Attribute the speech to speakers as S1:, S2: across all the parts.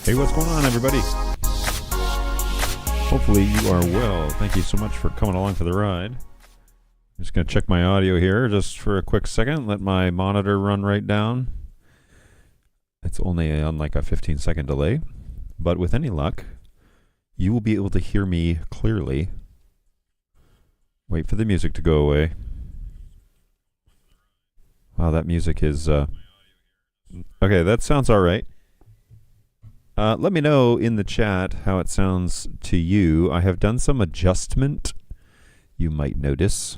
S1: Hey, what's going on, everybody? Hopefully you are well. Thank you so much for coming along for the ride. I'm just going to check my audio here just for a quick second. Let my monitor run right down. It's only on like a 15-second delay. But with any luck, you will be able to hear me clearly. Wait for the music to go away. Wow, that music is... Okay, that sounds all right. Let me know in the chat how it sounds to you. I have done some adjustment, you might notice.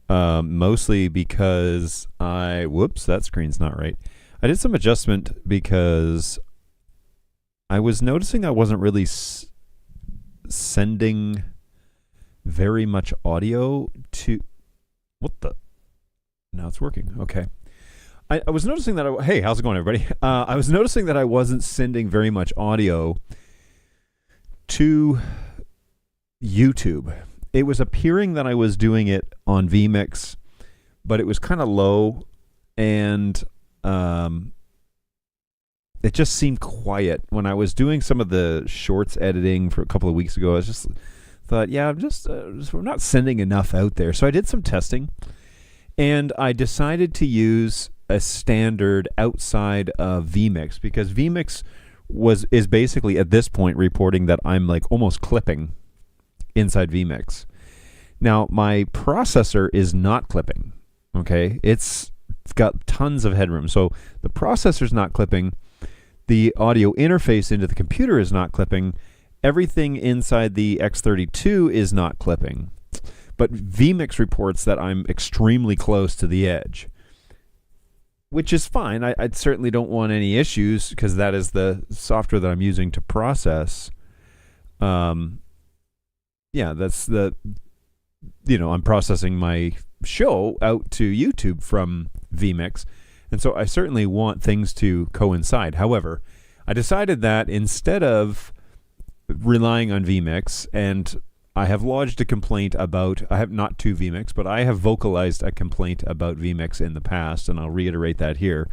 S1: Mostly because whoops, that screen's not right. I did some adjustment because I was noticing I wasn't really sending very much audio to... What the... Now it's working. Okay. I was noticing that... Hey, how's it going, everybody? I was noticing that I wasn't sending very much audio to YouTube. It was appearing that I was doing it on vMix, but it was kind of low, and it just seemed quiet. When I was doing some of the shorts editing for a couple of weeks ago, I just thought, yeah, we're not sending enough out there. So I did some testing, and I decided to use a standard outside of vMix, because vMix is basically at this point reporting that I'm like almost clipping inside vMix. Now my processor is not clipping. Okay, it's got tons of headroom, so the processor's not clipping. The audio interface into the computer is not clipping. Everything inside the X32 is not clipping. But vMix reports that I'm extremely close to the edge, which is fine. I certainly don't want any issues, because that is the software that I'm using to process. Yeah, that's the, I'm processing my show out to YouTube from vMix. And so I certainly want things to coincide. However, I decided that instead of relying on vMix, and I have lodged a complaint about, I have not to vMix, but I have vocalized a complaint about vMix in the past, and I'll reiterate that here.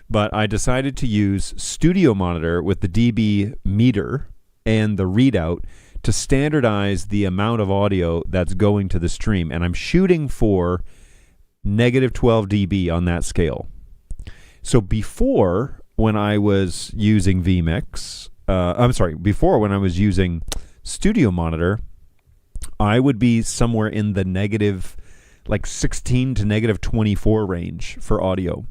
S1: But I decided to use Studio Monitor with the dB meter and the readout to standardize the amount of audio that's going to the stream. And I'm shooting for -12 dB on that scale. So before, when I was using vMix, before when I was using Studio Monitor, I would be somewhere in the -16 to -24 range for audio.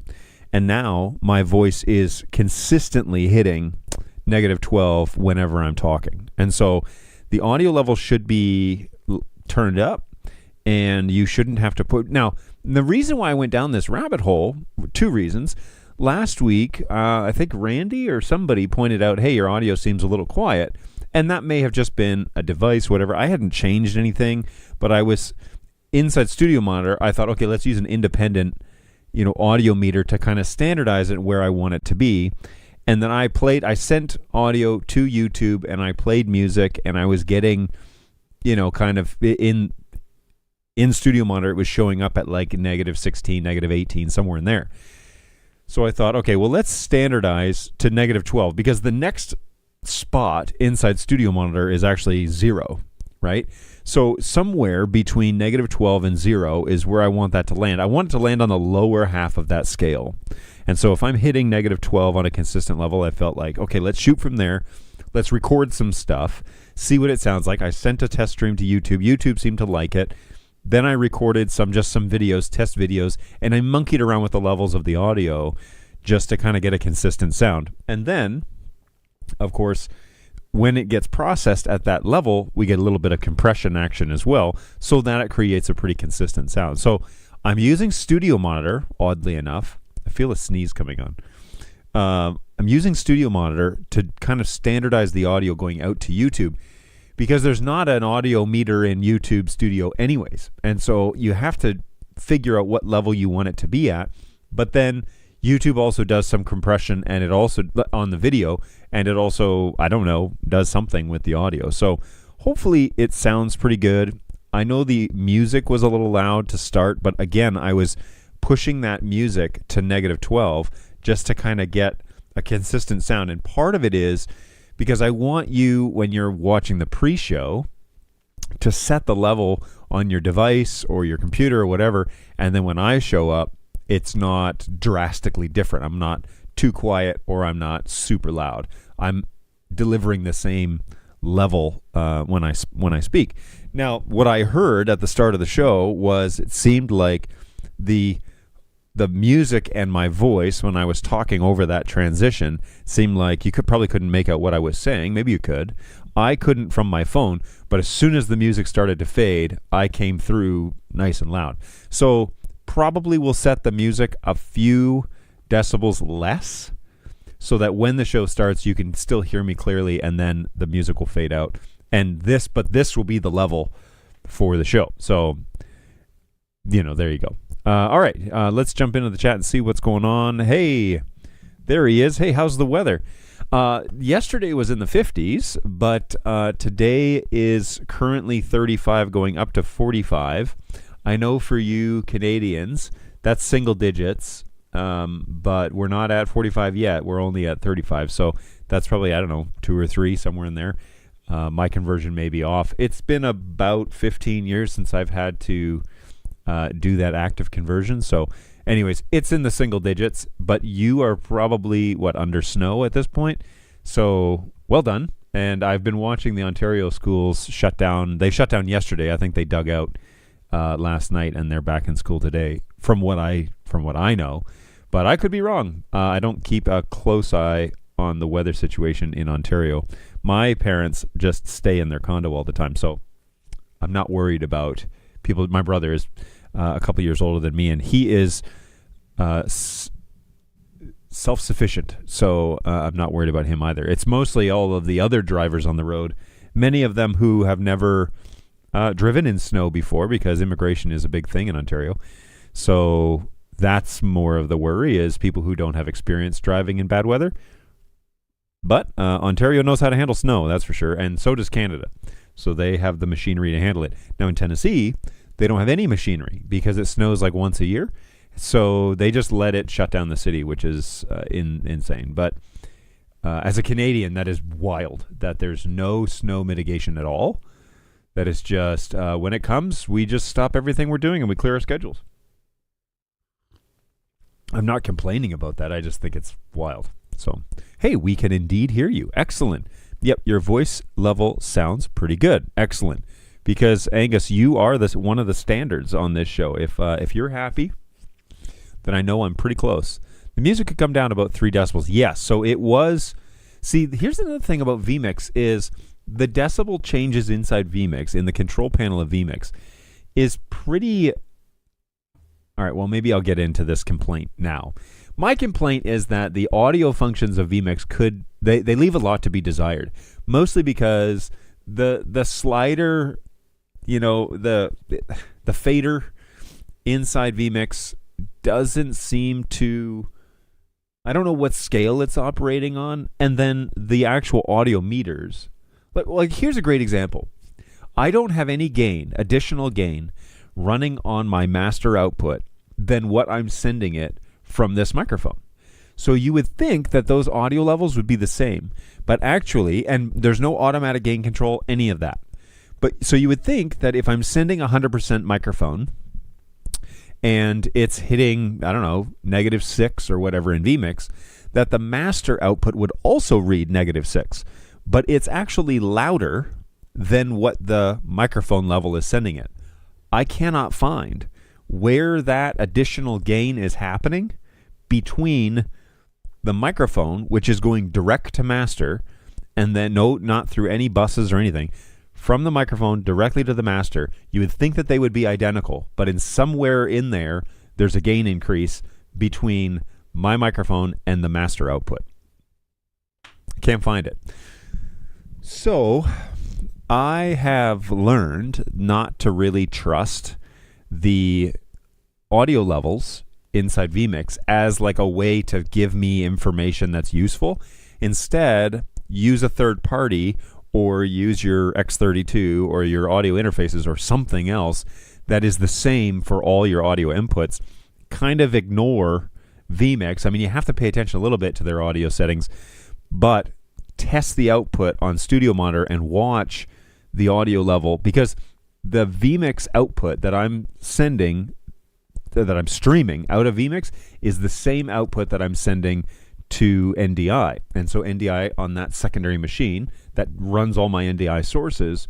S1: And now my voice is consistently hitting -12 whenever I'm talking. And so the audio level should be turned up, and you shouldn't have to put... Now, the reason why I went down this rabbit hole, two reasons. Last week, I think Randy or somebody pointed out, hey, your audio seems a little quiet. And that may have just been a device, whatever. I hadn't changed anything, but I was inside Studio Monitor. I thought, okay, let's use an independent, audio meter to kind of standardize it where I want it to be. And then I sent audio to YouTube, and I played music, and I was getting, kind of in Studio Monitor, it was showing up at like -16, -18, somewhere in there. So I thought, okay, well, let's standardize to -12, because the next spot inside Studio Monitor is actually 0, right? So somewhere between -12 and 0 is where I want that to land. I want it to land on the lower half of that scale. And so if I'm hitting -12 on a consistent level, I felt like, okay, let's shoot from there. Let's record some stuff, see what it sounds like. I sent a test stream to YouTube. YouTube seemed to like it. Then I recorded some videos, test videos, and I monkeyed around with the levels of the audio just to kind of get a consistent sound. And then, of course, when it gets processed at that level, we get a little bit of compression action as well, so that it creates a pretty consistent sound. So I'm using Studio Monitor, oddly enough. I feel a sneeze coming on. I'm using Studio Monitor to kind of standardize the audio going out to YouTube, because there's not an audio meter in YouTube Studio anyways. And so you have to figure out what level you want it to be at. But then YouTube also does some compression, and it also on the video, and it also, I don't know, does something with the audio. So hopefully it sounds pretty good. I know the music was a little loud to start, but again, I was pushing that music to -12 just to kind of get a consistent sound. And part of it is because I want you, when you're watching the pre-show, to set the level on your device or your computer or whatever, and then when I show up, it's not drastically different. I'm not too quiet or I'm not super loud. I'm delivering the same level when I speak. Now, what I heard at the start of the show was it seemed like the music and my voice when I was talking over that transition seemed like you probably couldn't make out what I was saying. Maybe you could. I couldn't from my phone, but as soon as the music started to fade, I came through nice and loud. So probably we'll set the music a few decibels less so that when the show starts, you can still hear me clearly, and then the music will fade out. And this will be the level for the show. So, there you go. All right, let's jump into the chat and see what's going on. Hey, there he is. Hey, how's the weather? Yesterday was in the 50s, but today is currently 35 going up to 45. I know for you Canadians, that's single digits, but we're not at 45 yet. We're only at 35, so that's probably, 2 or 3, somewhere in there. My conversion may be off. It's been about 15 years since I've had to do that active conversion. So anyways, it's in the single digits, but you are probably, under snow at this point? So well done. And I've been watching the Ontario schools shut down. They shut down yesterday. I think they dug out last night, and they're back in school today, from what I know. But I could be wrong. I don't keep a close eye on the weather situation in Ontario. My parents just stay in their condo all the time, so I'm not worried about people. My brother is a couple years older than me, and he is self-sufficient, so I'm not worried about him either. It's mostly all of the other drivers on the road, many of them who have never driven in snow before, because immigration is a big thing in Ontario. So that's more of the worry, is people who don't have experience driving in bad weather. But Ontario knows how to handle snow, that's for sure, and so does Canada. So they have the machinery to handle it. Now in Tennessee, they don't have any machinery because it snows like once a year. So they just let it shut down the city, which is insane. But as a Canadian, that is wild that there's no snow mitigation at all. That is just, when it comes, we just stop everything we're doing and we clear our schedules. I'm not complaining about that. I just think it's wild. So, hey, we can indeed hear you. Excellent. Yep, your voice level sounds pretty good. Excellent. Because, Angus, you are one of the standards on this show. If you're happy, then I know I'm pretty close. The music could come down about 3 decibels. Yes, so it was... See, here's another thing about vMix is the decibel changes inside vMix, in the control panel of vMix, is pretty... All right, well, maybe I'll get into this complaint now. My complaint is that the audio functions of vMix they leave a lot to be desired, mostly because the slider, the fader inside vMix doesn't seem to, I don't know what scale it's operating on, and then the actual audio meters. Like here's a great example. I don't have any additional gain running on my master output than what I'm sending it from this microphone. So you would think that those audio levels would be the same, but actually, and there's no automatic gain control, any of that. But so you would think that if I'm sending 100% microphone and it's hitting, -6 or whatever in vMix, that the master output would also read -6. But it's actually louder than what the microphone level is sending it. I cannot find where that additional gain is happening between the microphone, which is going direct to master, and then not through any buses or anything, from the microphone directly to the master. You would think that they would be identical, but in somewhere in there's a gain increase between my microphone and the master output. Can't find it. So I have learned not to really trust the audio levels inside vMix as like a way to give me information that's useful. Instead, use a third party or use your X32 or your audio interfaces or something else that is the same for all your audio inputs. Kind of ignore vMix. I mean, you have to pay attention a little bit to their audio settings, but test the output on Studio Monitor and watch the audio level, because the vMix output that I'm sending, that I'm streaming out of vMix, is the same output that I'm sending to NDI. And so NDI on that secondary machine that runs all my NDI sources,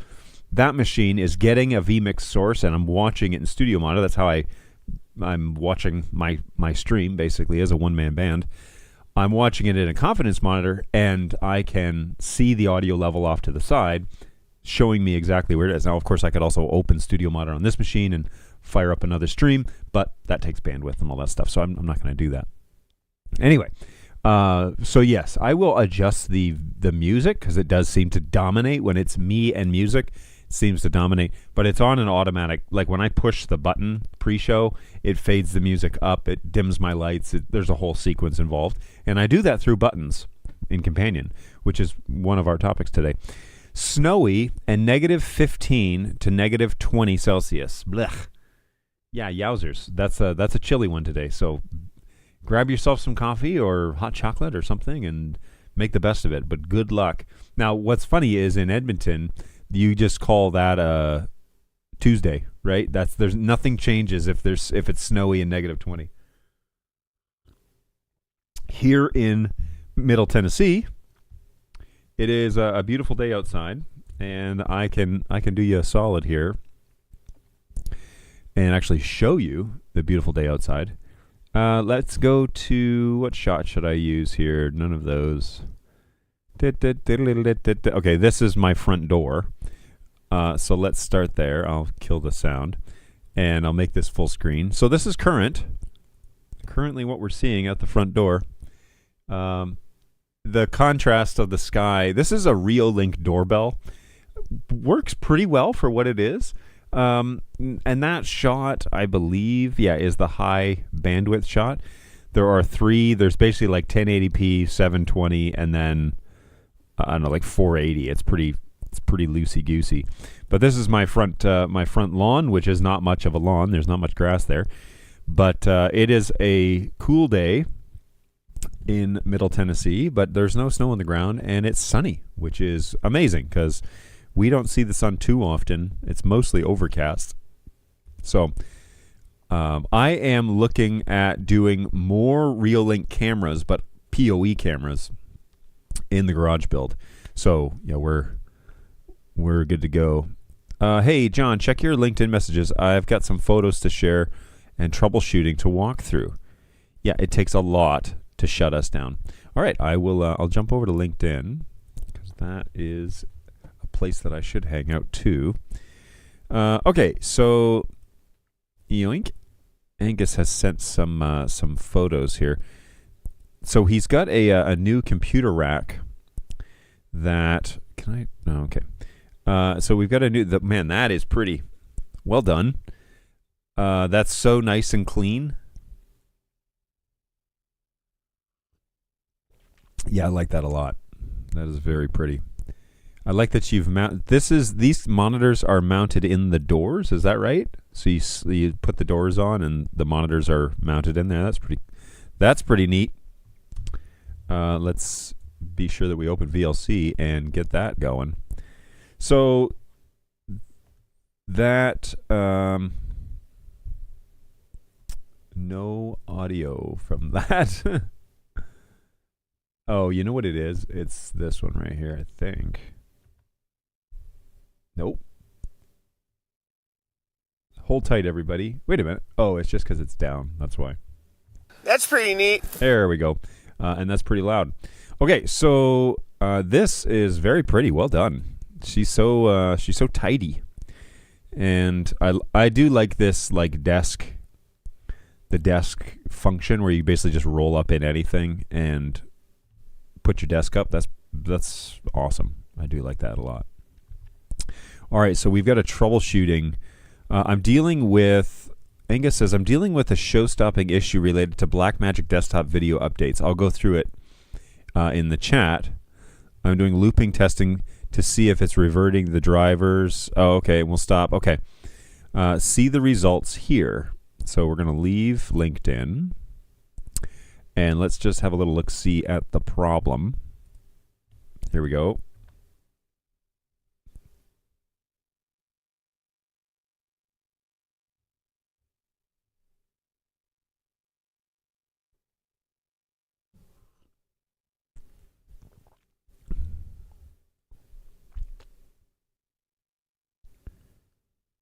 S1: that machine is getting a vMix source, and I'm watching it in Studio Monitor. That's how I'm watching my stream, basically, as a one-man band. I'm watching it in a Confidence Monitor, and I can see the audio level off to the side, showing me exactly where it is. Now, of course, I could also open Studio Monitor on this machine and fire up another stream, but that takes bandwidth and all that stuff, so I'm not going to do that. Anyway, so yes, I will adjust the music, because it does seem to dominate when it's me and music. It seems to dominate, but it's on an automatic. Like when I push the button pre-show, it fades the music up, it dims my lights. There's a whole sequence involved, and I do that through buttons in Companion, which is one of our topics today. Snowy and -15 to -20 Celsius. Blech. Yeah, yowzers. That's a chilly one today. So grab yourself some coffee or hot chocolate or something and make the best of it. But good luck. Now, what's funny is in Edmonton, you just call that a Tuesday, right? There's nothing changes if it's snowy and -20. Here in Middle Tennessee, it is a beautiful day outside, and I can do you a solid here and actually show you the beautiful day outside. Let's go to, what shot should I use here? None of those. Okay, this is my front door. So let's start there. I'll kill the sound, and I'll make this full screen. So this is currently what we're seeing at the front door. The contrast of the sky. This is a Reolink doorbell. Works pretty well for what it is. And that shot, I believe, is the high bandwidth shot. There are three. There's basically like 1080p, 720, and then I don't know, like 480. It's pretty loosey goosey. But this is my front lawn, which is not much of a lawn. There's not much grass there, but it is a cool day in Middle Tennessee, but there's no snow on the ground, and it's sunny, which is amazing because we don't see the sun too often. It's mostly overcast. So I am looking at doing more Reolink cameras, but PoE cameras in the garage build. So yeah, we're good to go. Hey John, check your LinkedIn messages. I've got some photos to share and troubleshooting to walk through. Yeah, it takes a lot to shut us down. All right, I'll jump over to LinkedIn, because that is a place that I should hang out too. Okay, so yoink, Angus has sent some photos here. So he's got a new computer rack that okay. So we've got a new. Man, that is pretty well done. That's so nice and clean. Yeah, I like that a lot. That is very pretty. I like that you've mounted. These monitors are mounted in the doors. Is that right? So you put the doors on and the monitors are mounted in there. That's pretty neat. Let's be sure that we open VLC and get that going. So that no audio from that. Oh, you know what it is? It's this one right here, I think. Nope. Hold tight, everybody. Wait a minute. Oh, it's just because it's down. That's why.
S2: That's pretty neat.
S1: There we go. And that's pretty loud. Okay, so this is very pretty. Well done. She's so tidy, and I do like this the desk function where you basically just roll up in anything and put your desk up. That's awesome. I do like that a lot. All right, so we've got a troubleshooting. Angus says, I'm dealing with a show-stopping issue related to Blackmagic desktop video updates. I'll go through it in the chat. I'm doing looping testing to see if it's reverting the drivers. Oh, okay, we'll stop. Okay. See the results here. So we're going to leave LinkedIn. And let's just have a little look-see at the problem. Here we go.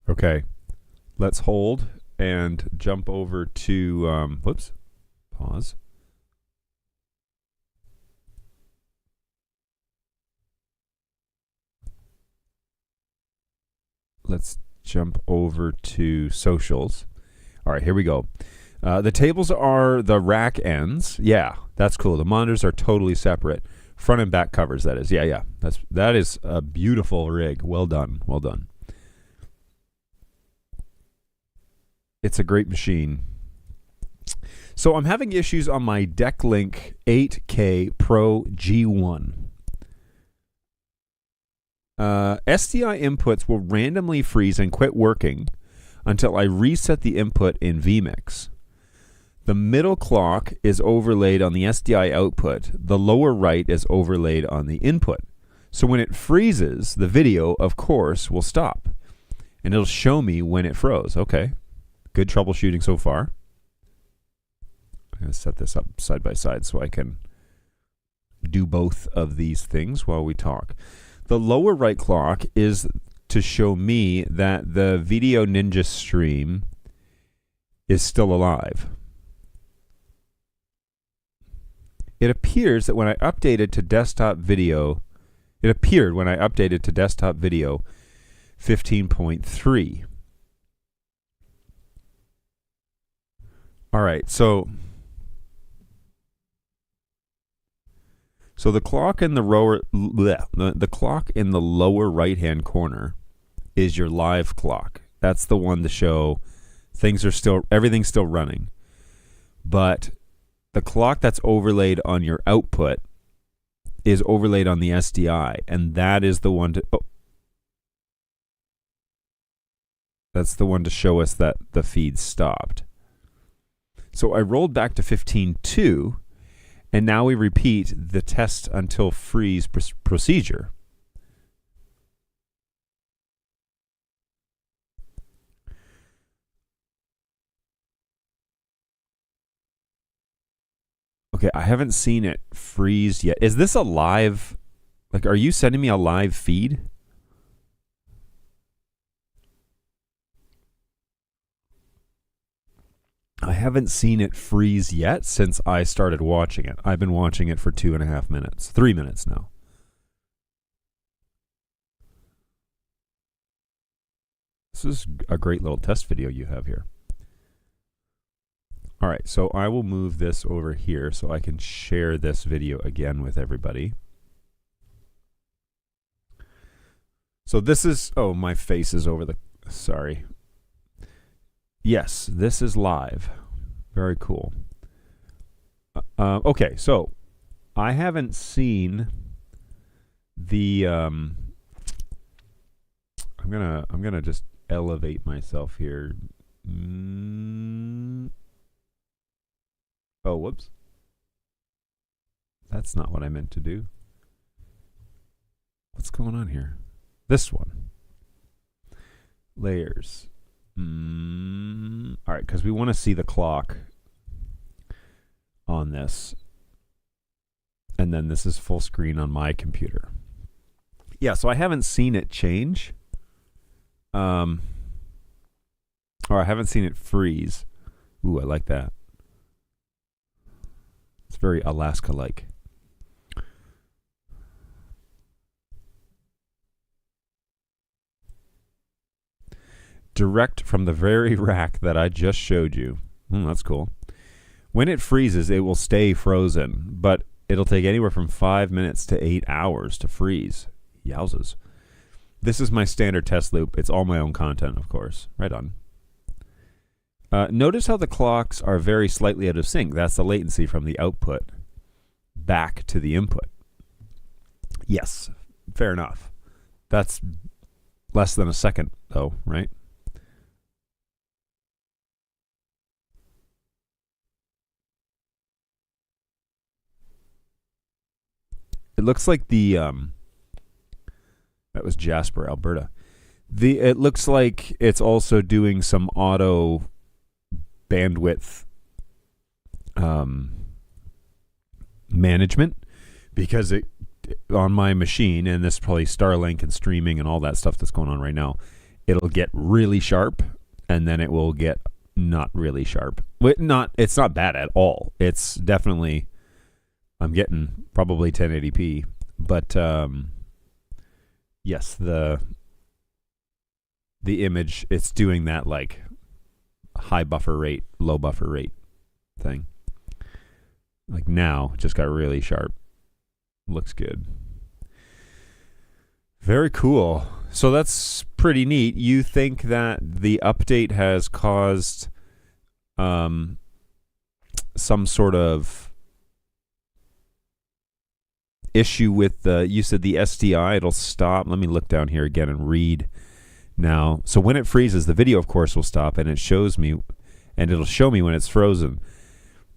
S1: Okay, let's hold and jump over to, whoops, pause. Let's jump over to socials. All right, here we go. The tables are the rack ends. Yeah, that's cool. The monitors are totally separate. Front and back covers, that is. Yeah. That is a beautiful rig. Well done. Well done. It's a great machine. So I'm having issues on my DeckLink 8K Pro G1. SDI inputs will randomly freeze and quit working until I reset the input in vMix. The middle clock is overlaid on the SDI output. The lower right is overlaid on the input. So when it freezes, the video, of course, will stop. And it'll show me when it froze. Okay. Good troubleshooting so far. I'm going to set this up side by side so I can do both of these things while we talk. The lower right clock is to show me that the Video Ninja stream is still alive. It appears that when I updated to desktop video, it appeared when I updated to desktop video 15.3. All right, so the clock in the clock in the lower right-hand corner is your live clock. That's the one to show everything's still running. But the clock that's overlaid on your output is overlaid on the SDI, and that is the one to that's the one to show us that the feed stopped. So I rolled back to 15.2, and now we repeat the test until freeze procedure. Okay, I haven't seen it freeze yet. Is this a live, like, are you sending me a live feed? I haven't seen it freeze yet since I started watching it. I've been watching it for 2.5 minutes, 3 minutes now. This is a great little test video you have here. All right, so I will move this over here so I can share this video again with everybody. So this is, oh, my face is over the, sorry. Yes, this is live. Very cool. Okay, so I haven't seen the, I'm gonna just elevate myself here. Oh, whoops. That's not what I meant to do. What's going on here? This one. Layers. All right, because we want to see the clock on this. And then this is full screen on my computer. Yeah, so I haven't seen it change. Or I haven't seen it freeze. Ooh, I like that. It's very Alaska-like. Direct from the very rack that I just showed you. That's cool. When it freezes, it will stay frozen, but it'll take anywhere from 5 minutes to 8 hours to freeze. Yowzas. This is my standard test loop. It's all my own content, of course. Right on. Notice how the clocks are very slightly out of sync. That's the latency from the output back to the input. Yes, fair enough. That's less than a second, though, right? It looks like that was Jasper, Alberta. It looks like it's also doing some auto bandwidth management, because it on my machine, and this is probably Starlink and streaming and all that stuff that's going on right now, it'll get really sharp and then it will get not really sharp. It's not bad at all. It's definitely, I'm getting probably 1080p, but yes, the image, it's doing that like high buffer rate, low buffer rate thing. Like now, it just got really sharp. Looks good. Very cool. So that's pretty neat. You think that the update has caused some sort of issue with you said the SDI, it'll stop. Let me look down here again and read now. So when it freezes, the video of course will stop, and it'll show me when it's frozen.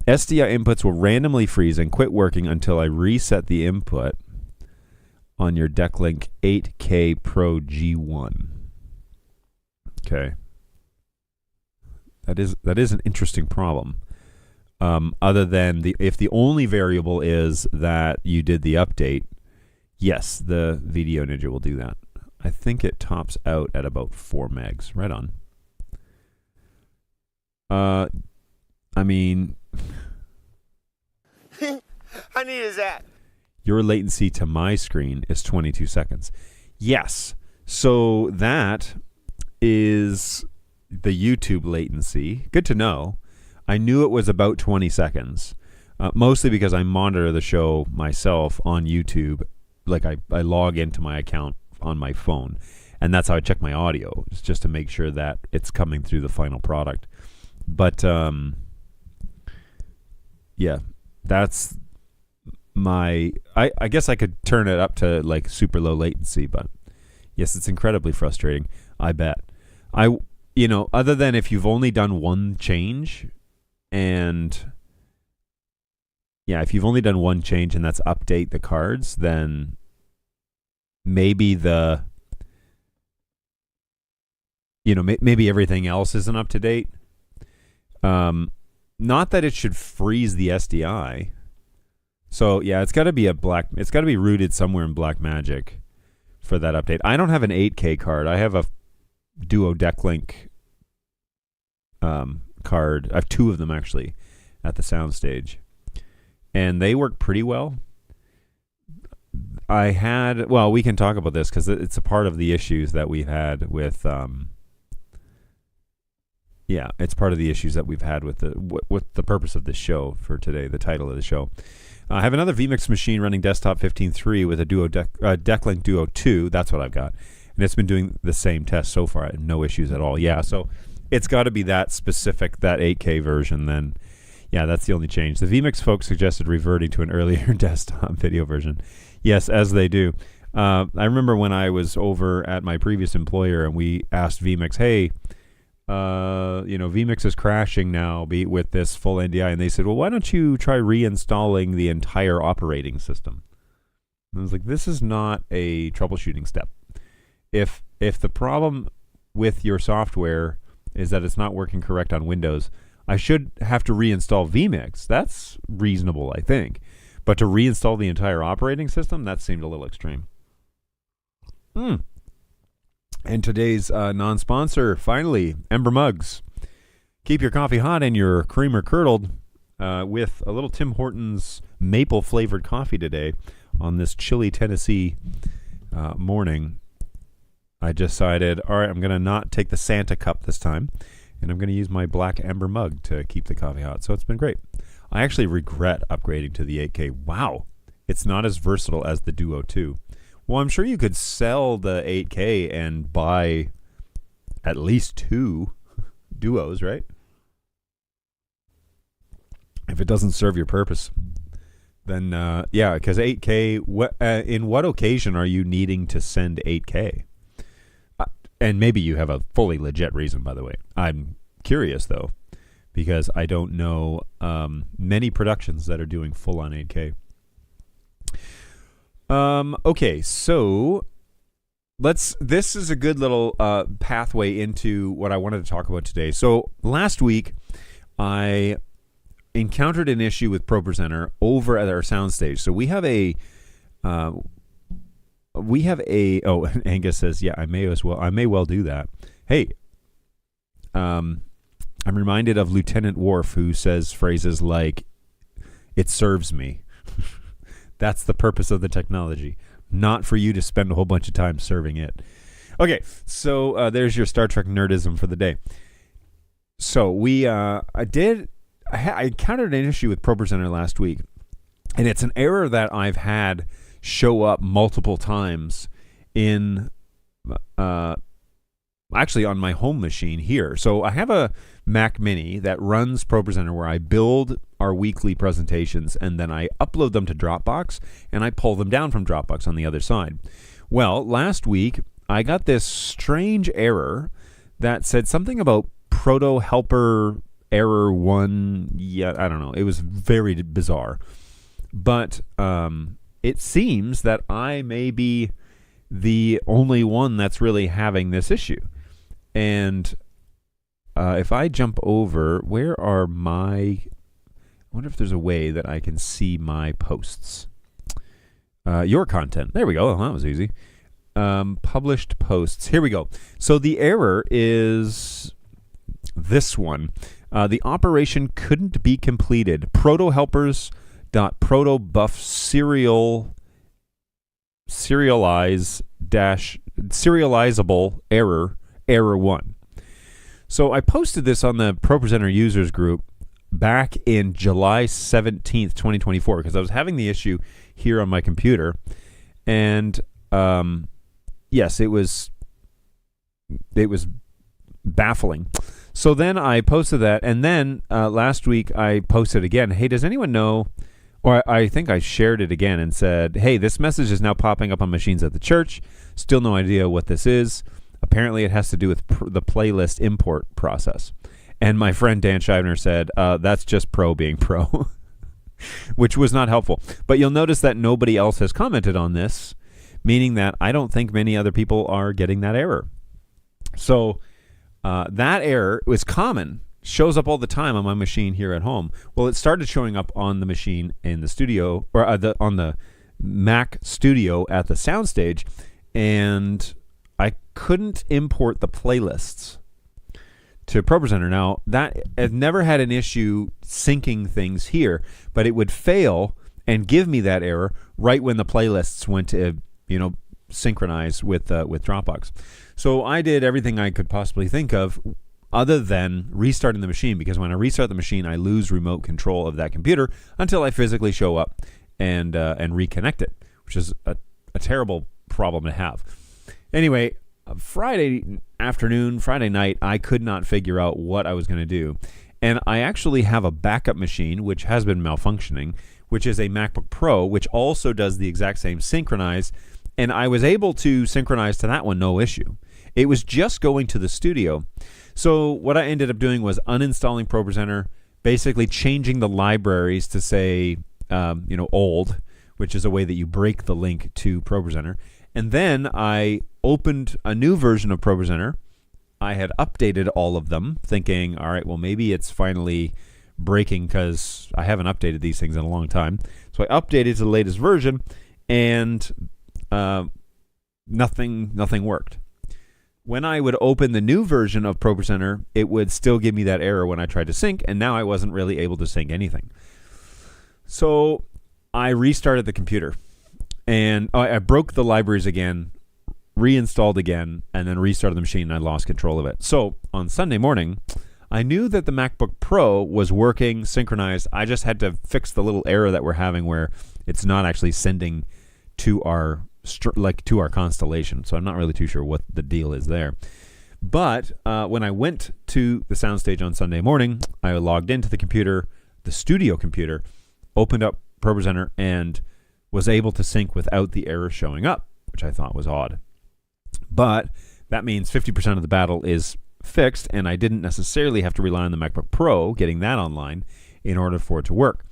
S1: SDI inputs will randomly freeze and quit working until I reset the input on your Decklink 8K Pro G1. Okay. That is an interesting problem. Other than if the only variable is that you did the update, yes, the Video Ninja will do that. I think it tops out at about 4 megs. Right on. I mean,
S2: How neat is that?
S1: Your latency to my screen is 22 seconds. Yes. So that is the YouTube latency. Good to know. I knew it was about 20 seconds, mostly because I monitor the show myself on YouTube. Like I log into my account on my phone, and that's how I check my audio. It's just to make sure that it's coming through the final product. But yeah, that's my, I guess I could turn it up to like super low latency, but yes, it's incredibly frustrating. I bet. Other than if you've only done one change, and yeah, if you've only done one change and that's update the cards, then maybe maybe everything else isn't up to date. Not that it should freeze the SDI. So yeah, it's got to be rooted somewhere in Blackmagic for that update. I don't have an 8K card. I have a Duo Decklink card. I have 2 of them actually at the soundstage, and they work pretty well. We can talk about this because it's a part of the issues that we've had with it's part of the issues that we've had with the purpose of this show for today, the title of the show. I have another vMix machine running desktop 15.3 with a Decklink Duo 2. That's what I've got. And it's been doing the same test so far. No issues at all. Yeah, so it's got to be that specific, that 8K version then. Yeah, that's the only change. The vMix folks suggested reverting to an earlier desktop video version. Yes, as they do. I remember when I was over at my previous employer and we asked vMix, hey, vMix is crashing now with this full NDI, and they said, well, why don't you try reinstalling the entire operating system? And I was like, this is not a troubleshooting step. If the problem with your software is that it's not working correct on Windows, I should have to reinstall vMix. That's reasonable, I think. But to reinstall the entire operating system, that seemed a little extreme. And today's non-sponsor, finally, Ember Mugs. Keep your coffee hot and your creamer curdled with a little Tim Hortons maple-flavored coffee today on this chilly Tennessee morning. I decided, all right, I'm going to not take the Santa cup this time, and I'm going to use my black Ember mug to keep the coffee hot. So it's been great. I actually regret upgrading to the 8K. Wow, it's not as versatile as the Duo 2. Well, I'm sure you could sell the 8K and buy at least 2 Duos, right? If it doesn't serve your purpose, then because 8K, in what occasion are you needing to send 8K? And maybe you have a fully legit reason, by the way. I'm curious, though, because I don't know many productions that are doing full-on 8K. Okay, so this is a good little pathway into what I wanted to talk about today. So last week, I encountered an issue with ProPresenter over at our soundstage. So we have a oh, Angus says, yeah, I may well do that. Hey, I'm reminded of Lieutenant Worf, who says phrases like, "It serves me." That's the purpose of the technology, not for you to spend a whole bunch of time serving it. Okay, so there's your Star Trek nerdism for the day. So I encountered an issue with ProPresenter last week, and it's an error that I've had show up multiple times in actually on my home machine here. So I have a Mac Mini that runs ProPresenter where I build our weekly presentations and then I upload them to Dropbox and I pull them down from Dropbox on the other side. Well, last week I got this strange error that said something about proto helper error 1. Yeah, I don't know. It was very bizarre. But it seems that I may be the only one that's really having this issue. And if I jump over, where are I wonder if there's a way that I can see my posts. Your content. There we go. Oh, that was easy. Published posts. Here we go. So the error is this one. The operation couldn't be completed. Protohelpers.protobuff serializable error 1. So I posted this on the ProPresenter users group back in July 17th, 2024, because I was having the issue here on my computer. And yes, it was baffling. So then I posted that, and then last week I posted again, hey, does anyone know, or I think I shared it again and said, hey, this message is now popping up on machines at the church. Still no idea what this is. Apparently it has to do with the playlist import process. And my friend Dan Scheibner said, that's just pro being pro, which was not helpful. But you'll notice that nobody else has commented on this, meaning that I don't think many other people are getting that error. So that error was common, shows up all the time on my machine here at home. Well, it started showing up on the machine in the studio, or on the Mac Studio at the soundstage, and I couldn't import the playlists to ProPresenter. Now, that I've never had an issue syncing things here, but it would fail and give me that error right when the playlists went to, synchronize with Dropbox. So I did everything I could possibly think of other than restarting the machine, because when I restart the machine, I lose remote control of that computer until I physically show up and reconnect it, which is a terrible problem to have. Anyway, Friday night, I could not figure out what I was going to do. And I actually have a backup machine, which has been malfunctioning, which is a MacBook Pro, which also does the exact same synchronize. And I was able to synchronize to that one, no issue. It was just going to the studio. So what I ended up doing was uninstalling ProPresenter, basically changing the libraries to say, old, which is a way that you break the link to ProPresenter. And then I opened a new version of ProPresenter. I had updated all of them, thinking, all right, well, maybe it's finally breaking because I haven't updated these things in a long time. So I updated to the latest version, and nothing worked. When I would open the new version of ProPresenter, it would still give me that error when I tried to sync, and now I wasn't really able to sync anything. So I restarted the computer, and I broke the libraries again, reinstalled again, and then restarted the machine, and I lost control of it. So on Sunday morning, I knew that the MacBook Pro was working, synchronized. I just had to fix the little error that we're having where it's not actually sending to our constellation. So I'm not really too sure what the deal is there. But when I went to the soundstage on Sunday morning, I logged into the computer, the studio computer, opened up ProPresenter, and was able to sync without the error showing up, which I thought was odd. But that means 50% of the battle is fixed, and I didn't necessarily have to rely on the MacBook Pro, getting that online, in order for it to work.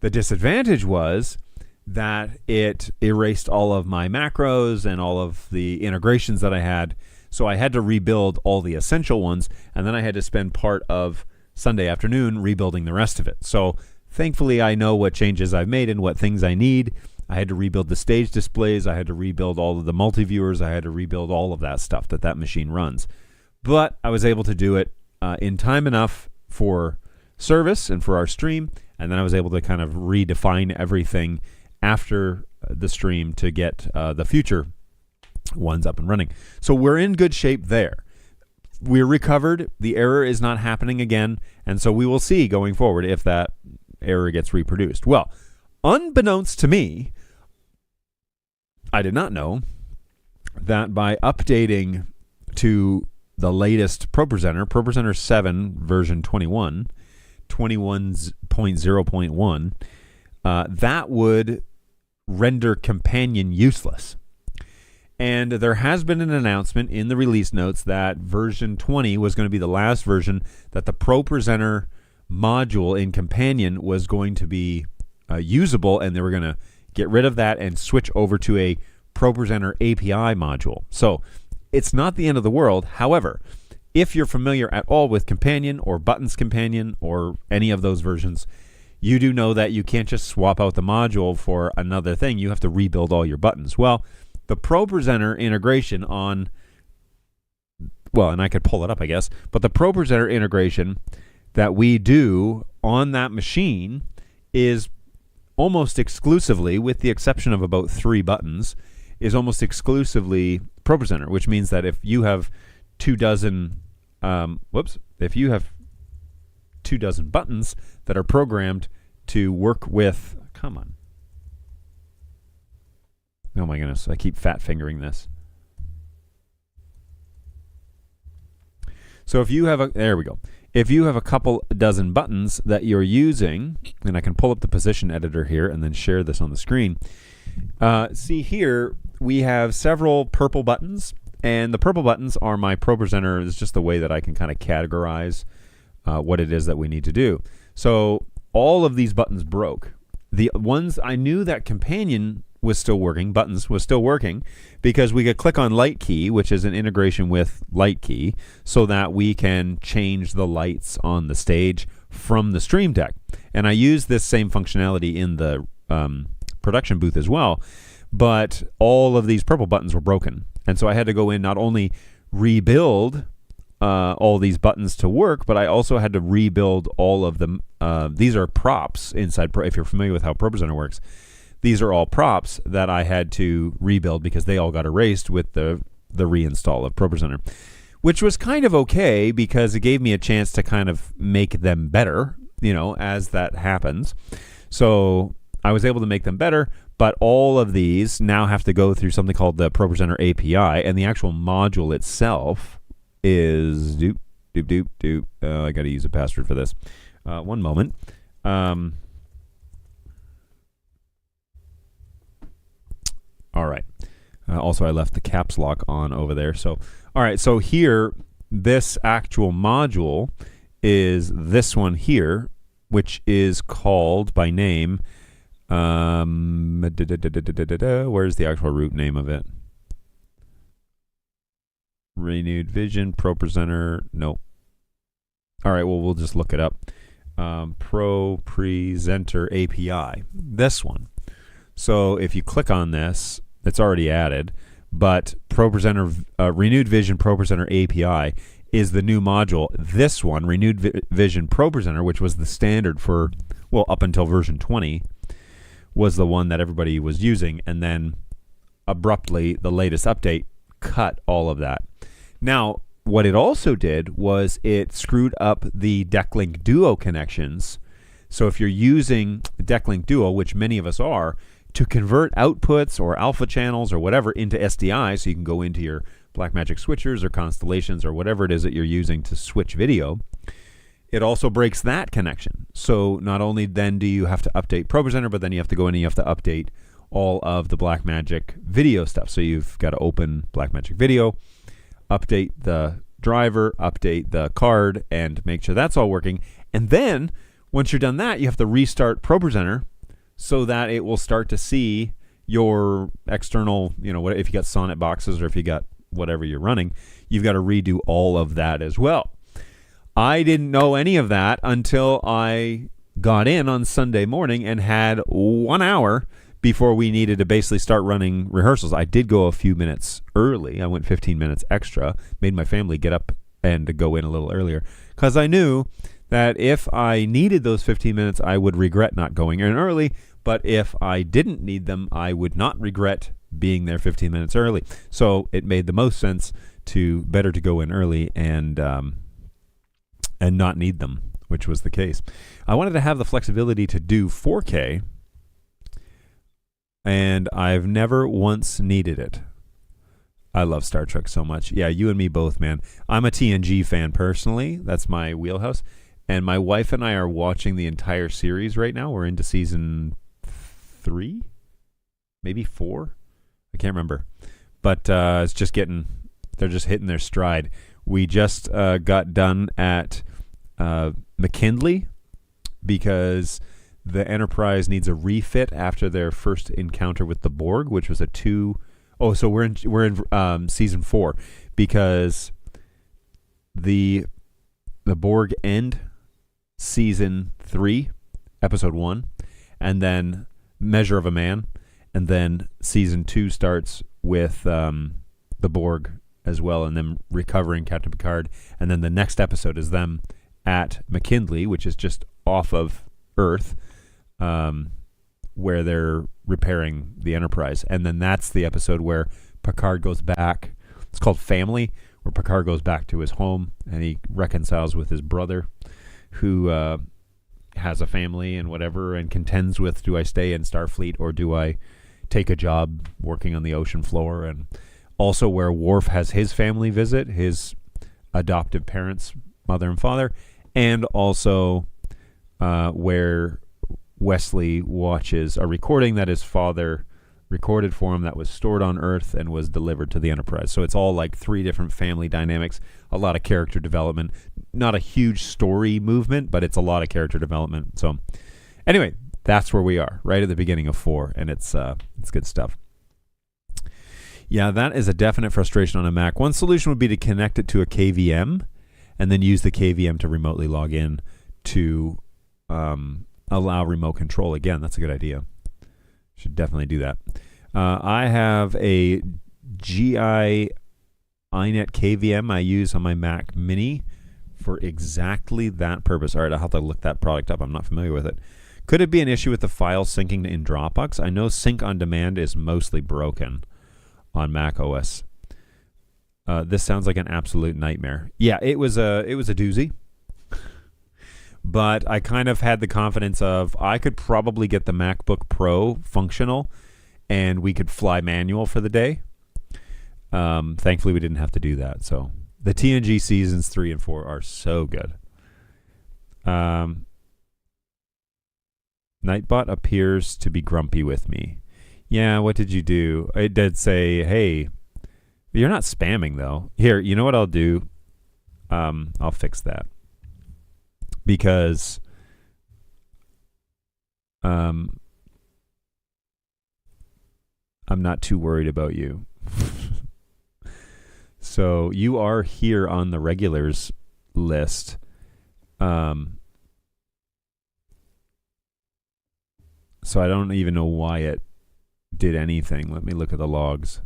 S1: The disadvantage was that it erased all of my macros and all of the integrations that I had. So I had to rebuild all the essential ones, and then I had to spend part of Sunday afternoon rebuilding the rest of it. So thankfully, I know what changes I've made and what things I need. I had to rebuild the stage displays. I had to rebuild all of the multi-viewers. I had to rebuild all of that stuff that machine runs. But I was able to do it in time enough for service and for our stream, and then I was able to kind of redefine everything after the stream to get the future ones up and running. So we're in good shape there. We're recovered. The error is not happening again, and so we will see going forward if that error gets reproduced. Well, unbeknownst to me, I did not know that by updating to the latest ProPresenter 7 version 21.0.1, that would render Companion useless. And there has been an announcement in the release notes that version 20 was going to be the last version that the ProPresenter module in Companion was going to be usable, and they were going to get rid of that and switch over to a ProPresenter API module. So it's not the end of the world. However, if you're familiar at all with Companion or Buttons Companion or any of those versions, you do know that you can't just swap out the module for another thing. You have to rebuild all your buttons. Well, the ProPresenter integration on, well, and I could pull it up, I guess, but the ProPresenter integration that we do on that machine is almost exclusively, with the exception of about 3 buttons, is almost exclusively ProPresenter, which means that if you have 24 buttons that are programmed to work with, come on. Oh my goodness, I keep fat fingering this. So if you have there we go. If you have a couple dozen buttons that you're using, and I can pull up the position editor here and then share this on the screen. See here, we have several purple buttons, and the purple buttons are my ProPresenter. It's just the way that I can kind of categorize what it is that we need to do. So all of these buttons broke. The ones I knew that Companion was still working, buttons was still working, because we could click on Light Key, which is an integration with Light Key, so that we can change the lights on the stage from the Stream Deck. And I use this same functionality in the production booth as well, but all of these purple buttons were broken. And so I had to go in, not only rebuild all these buttons to work, but I also had to rebuild all of them. These are props inside if you're familiar with how ProPresenter works. These are all props that I had to rebuild because they all got erased with the reinstall of ProPresenter, which was kind of okay because it gave me a chance to kind of make them better, as that happens. So I was able to make them better, but all of these now have to go through something called the ProPresenter API, and the actual module itself is I got to use a password for this. One moment. All right. Also, I left the caps lock on over there. So, all right. So here, this actual module is this one here, which is called by name. Where's the actual root name of it? Renewed Vision, ProPresenter. Nope. All right. Well, we'll just look it up. ProPresenter API. This one. So if you click on this, it's already added, but ProPresenter Renewed Vision ProPresenter API is the new module. This one, Renewed Vision ProPresenter, which was the standard for, up until version 20, was the one that everybody was using, and then abruptly the latest update cut all of that. Now, what it also did was it screwed up the DeckLink Duo connections. So if you're using DeckLink Duo, which many of us are, to convert outputs or alpha channels or whatever into SDI, so you can go into your Blackmagic switchers or constellations or whatever it is that you're using to switch video, it also breaks that connection. So not only then do you have to update ProPresenter, but then you have to go in and you have to update all of the Blackmagic video stuff. So you've got to open Blackmagic Video, update the driver, update the card, and make sure that's all working. And then once you're done that, you have to restart ProPresenter so that it will start to see your external, if you got Sonnet boxes or if you got whatever you're running, you've got to redo all of that as well. I didn't know any of that until I got in on Sunday morning and had 1 hour before we needed to basically start running rehearsals. I did go a few minutes early. I went 15 minutes extra, made my family get up and to go in a little earlier because I knew that if I needed those 15 minutes, I would regret not going in early. But if I didn't need them, I would not regret being there 15 minutes early. So it made the most sense to go in early and not need them, which was the case. I wanted to have the flexibility to do 4K, and I've never once needed it. I love Star Trek so much. Yeah, you and me both, man. I'm a TNG fan personally. That's my wheelhouse. And my wife and I are watching the entire series right now. We're into season 3, maybe 4. I can't remember. But they're just hitting their stride. We just got done at McKinley because the Enterprise needs a refit after their first encounter with the Borg, which was so we're in season 4 because the Borg end season 3, episode 1, and then Measure of a Man, and then season 2 starts with the Borg as well, and them recovering Captain Picard, and then the next episode is them at McKinley, which is just off of Earth, where they're repairing the Enterprise, and then that's the episode where Picard goes back. It's called Family, where Picard goes back to his home and he reconciles with his brother, who has a family and whatever, and contends with, do I stay in Starfleet or do I take a job working on the ocean floor? And also where Worf has his family visit, his adoptive parents, mother and father, and also where Wesley watches a recording that his father recorded for him that was stored on Earth and was delivered to the Enterprise. So it's all like 3 different family dynamics, a lot of character development, not a huge story movement, but it's a lot of character development. So anyway, that's where we are, right at the beginning of 4, and it's good stuff. Yeah, that is a definite frustration on a Mac. One solution would be to connect it to a KVM and then use the KVM to remotely log in to allow remote control. Again, that's a good idea. Should definitely do that. I have a GI iNet KVM I use on my Mac Mini for exactly that purpose. All right, I'll have to look that product up. I'm not familiar with it. Could it be an issue with the file syncing in Dropbox? I know Sync on Demand is mostly broken on Mac OS. This sounds like an absolute nightmare. Yeah, it was a doozy. But I kind of had the confidence of I could probably get the MacBook Pro functional and we could fly manual for the day. Thankfully, we didn't have to do that. So the TNG seasons 3 and 4 are so good. Nightbot appears to be grumpy with me. Yeah, what did you do? It did say, hey, you're not spamming, though. Here, you know what I'll do? I'll fix that. Because I'm not too worried about you. So you are here on the regulars list. So I don't even know why it did anything. Let me look at the logs.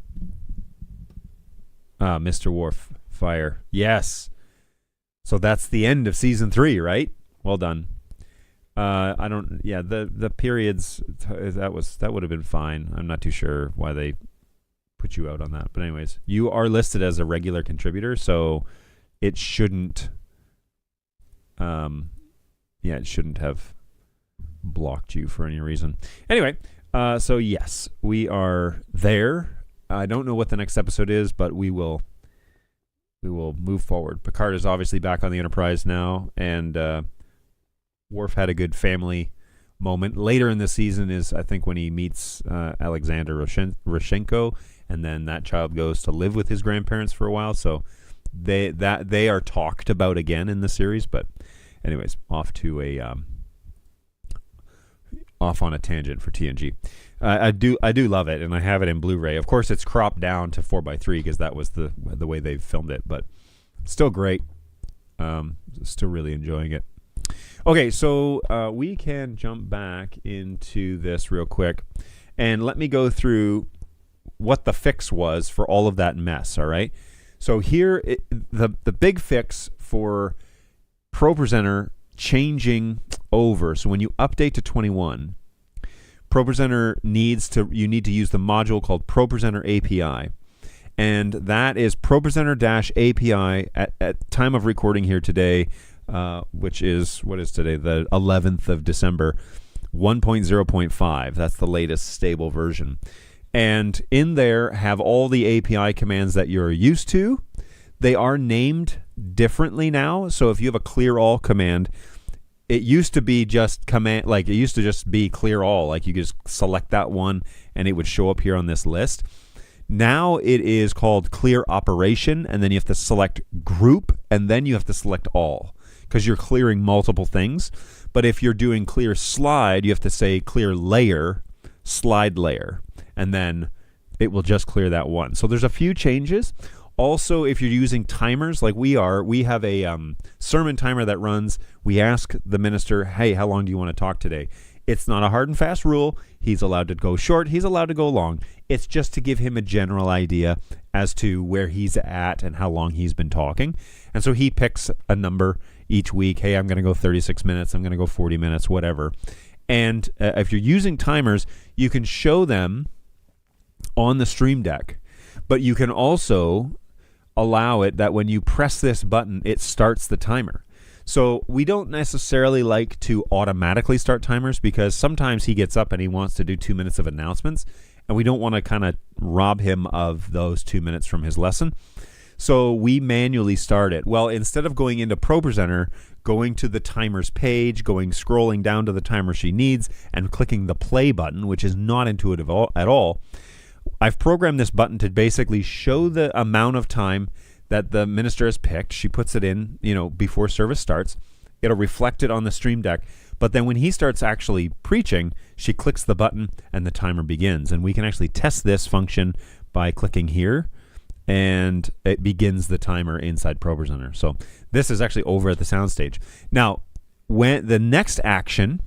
S1: Mr. Worf, fire. Yes. So that's the end of season 3, right? Well done. The periods, that would have been fine. I'm not too sure why they put you out on that. But anyways, you are listed as a regular contributor, so it shouldn't it shouldn't have blocked you for any reason. Anyway, so yes, we are there. I don't know what the next episode is, but we will move forward. Picard is obviously back on the Enterprise now, and Worf had a good family moment. Later in the season is, I think, when he meets Alexander Roshenko, and then that child goes to live with his grandparents for a while. So they are talked about again in the series. But anyways, off to off on a tangent for TNG. I do love it, and I have it in Blu-ray. Of course, it's cropped down to 4:3 because that was the way they filmed it, but still great. Still really enjoying it. Okay, so we can jump back into this real quick, and let me go through what the fix was for all of that mess. All right, so here the big fix for ProPresenter changing over. So when you update to 21. ProPresenter you need to use the module called ProPresenter API, and that is ProPresenter-API at time of recording here today, which is, what is today, the 11th of December, 1.0.5. That's the latest stable version. And in there have all the API commands that you're used to. They are named differently now, so if you have a clear all command, it used to be just be clear all, like you could just select that one and it would show up here on this list. Now it is called clear operation, and then you have to select group, and then you have to select all because you're clearing multiple things. But if you're doing clear slide, you have to say clear layer, slide layer, and then it will just clear that one. So there's a few changes. Also, if you're using timers like we have a sermon timer that runs. We ask the minister, hey, how long do you want to talk today? It's not a hard and fast rule. He's allowed to go short. He's allowed to go long. It's just to give him a general idea as to where he's at and how long he's been talking. And so he picks a number each week. Hey, I'm going to go 36 minutes. I'm going to go 40 minutes, whatever. And if you're using timers, you can show them on the Stream Deck. But you can also allow it that when you press this button, it starts the timer. So we don't necessarily like to automatically start timers because sometimes he gets up and he wants to do 2 minutes of announcements, and we don't want to kind of rob him of those 2 minutes from his lesson. So we manually start it. Well, instead of going into ProPresenter, going to the timers page, scrolling down to the timer she needs, and clicking the play button, which is not intuitive at all, I've programmed this button to basically show the amount of time that the minister has picked. She puts it in, before service starts. It'll reflect it on the Stream Deck. But then when he starts actually preaching, she clicks the button and the timer begins. And we can actually test this function by clicking here, and it begins the timer inside ProPresenter. So this is actually over at the soundstage. Now, when the next action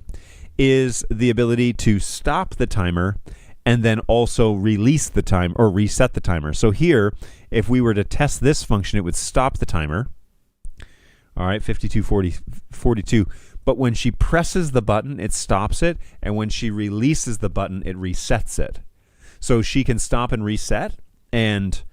S1: is the ability to stop the timer and then also release the time or reset the timer. So here, if we were to test this function, it would stop the timer. All right, 52:42. But when she presses the button, it stops it. And when she releases the button, it resets it. So she can stop and reset, and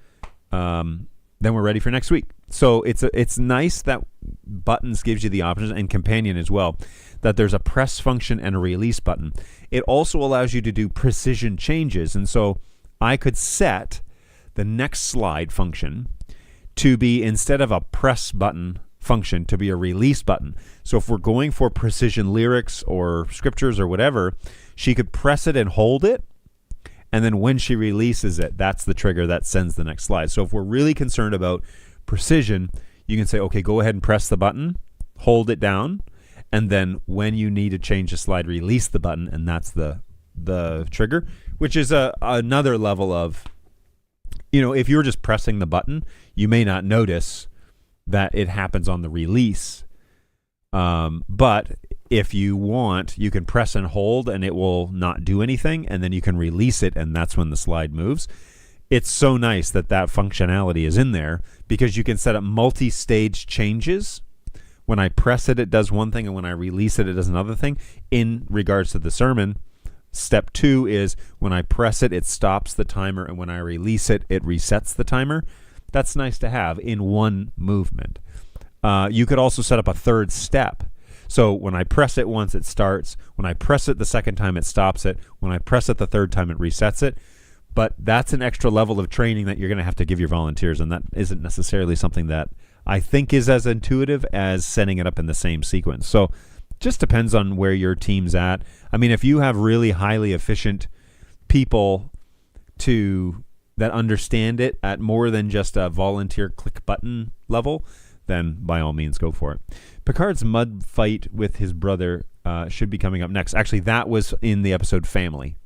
S1: then we're ready for next week. So it's nice that Buttons gives you the options, and Companion as well, that there's a press function and a release button. It also allows you to do precision changes. And so I could set the next slide function to be, instead of a press button function, to be a release button. So if we're going for precision lyrics or scriptures or whatever, she could press it and hold it. And then when she releases it, that's the trigger that sends the next slide. So if we're really concerned about precision, you can say, okay, go ahead and press the button, hold it down, and then when you need to change the slide, release the button, and that's the trigger, which is another level of, if you're just pressing the button, you may not notice that it happens on the release. But if you want, you can press and hold, and it will not do anything, and then you can release it, and that's when the slide moves. It's so nice that functionality is in there, because you can set up multi-stage changes. When I press it, it does one thing, and when I release it, it does another thing. In regards to the sermon, step 2 is when I press it, it stops the timer, and when I release it, it resets the timer. That's nice to have in one movement. You could also set up a third step. So when I press it once, it starts. When I press it the second time, it stops it. When I press it the third time, it resets it. But that's an extra level of training that you're going to have to give your volunteers, and that isn't necessarily something that I think is as intuitive as setting it up in the same sequence. So just depends on where your team's at. I mean, if you have really highly efficient people that understand it at more than just a volunteer click button level, then by all means go for it. Picard's mud fight with his brother should be coming up next. Actually, that was in the episode Family.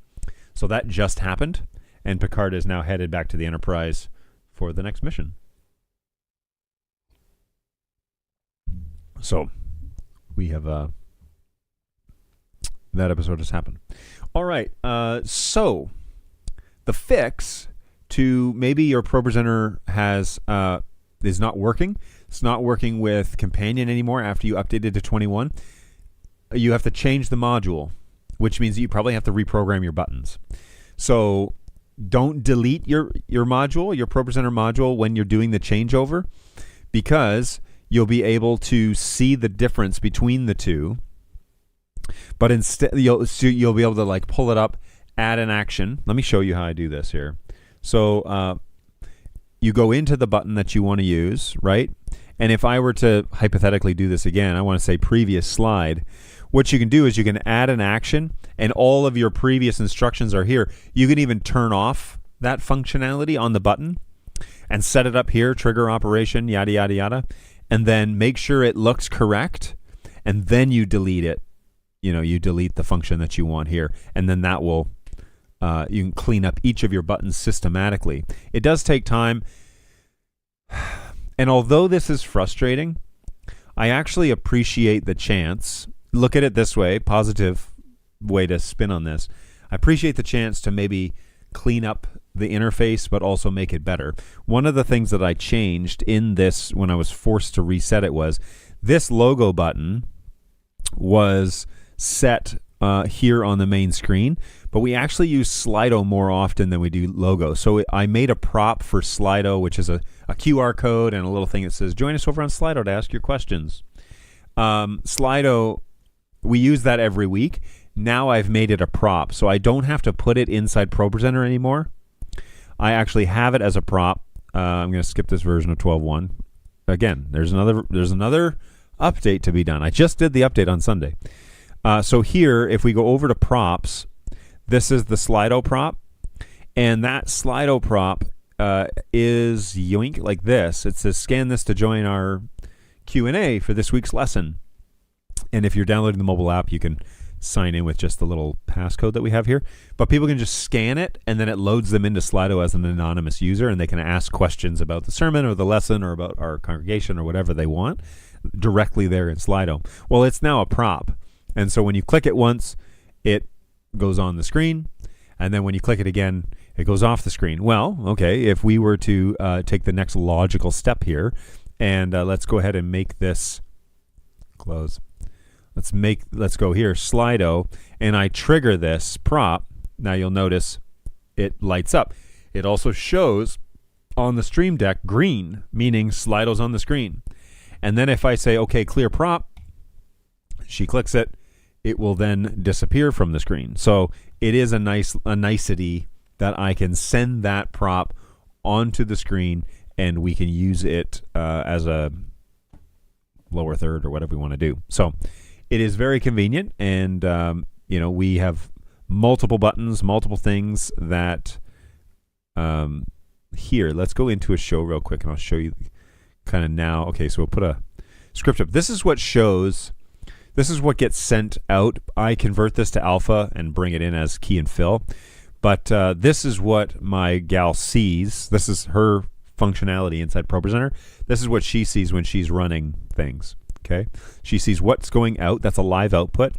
S1: So that just happened, and Picard is now headed back to the Enterprise for the next mission. So we have that episode has happened. All right. So the fix to maybe your ProPresenter is not working. It's not working with Companion anymore after you updated to 21. You have to change the module, which means you probably have to reprogram your buttons. So don't delete your module, your ProPresenter module, when you're doing the changeover, because you'll be able to see the difference between the two. But instead, you'll be able to like pull it up, add an action. Let me show you how I do this here. So you go into the button that you want to use, right? And if I were to hypothetically do this again, I want to say previous slide. What you can do is you can add an action, and all of your previous instructions are here. You can even turn off that functionality on the button and set it up here, trigger operation, yada, yada, yada, and then make sure it looks correct, and then you delete it. You delete the function that you want here, and then that will, you can clean up each of your buttons systematically. It does take time, and although this is frustrating, I actually appreciate the chance. Look at it this way, positive way to spin on this. I appreciate the chance to maybe clean up the interface, but also make it better. One of the things that I changed in this when I was forced to reset it was this logo button was set here on the main screen, but we actually use Slido more often than we do logo. So I made a prop for Slido, which is a QR code and a little thing that says, join us over on Slido to ask your questions. Slido, we use that every week. Now I've made it a prop, so I don't have to put it inside ProPresenter anymore. I actually have it as a prop. I'm going to skip this version of 12.1. Again, there's another update to be done. I just did the update on Sunday. So here, if we go over to props, this is the Slido prop, and that Slido prop is yoink like this. It says scan this to join our Q&A for this week's lesson. And if you're downloading the mobile app, you can sign in with just the little passcode that we have here. But people can just scan it, and then it loads them into Slido as an anonymous user, and they can ask questions about the sermon or the lesson or about our congregation or whatever they want directly there in Slido. Well, it's now a prop. And so when you click it once, it goes on the screen. And then when you click it again, it goes off the screen. Well, okay, if we were to take the next logical step here, and let's go ahead and make this close. Let's go here, Slido, and I trigger this prop. Now you'll notice it lights up. It also shows on the Stream Deck green, meaning Slido's on the screen. And then if I say, okay, clear prop, she clicks it, it will then disappear from the screen. So it is a nicety that I can send that prop onto the screen, and we can use it as a lower third or whatever we want to do. So it is very convenient, and we have multiple buttons, multiple things that here. Let's go into a show real quick, and I'll show you kind of now. Okay, so we'll put a script up. This is what shows. This is what gets sent out. I convert this to alpha and bring it in as key and fill. But this is what my gal sees. This is her functionality inside ProPresenter. This is what she sees when she's running things. Okay, she sees what's going out. That's a live output,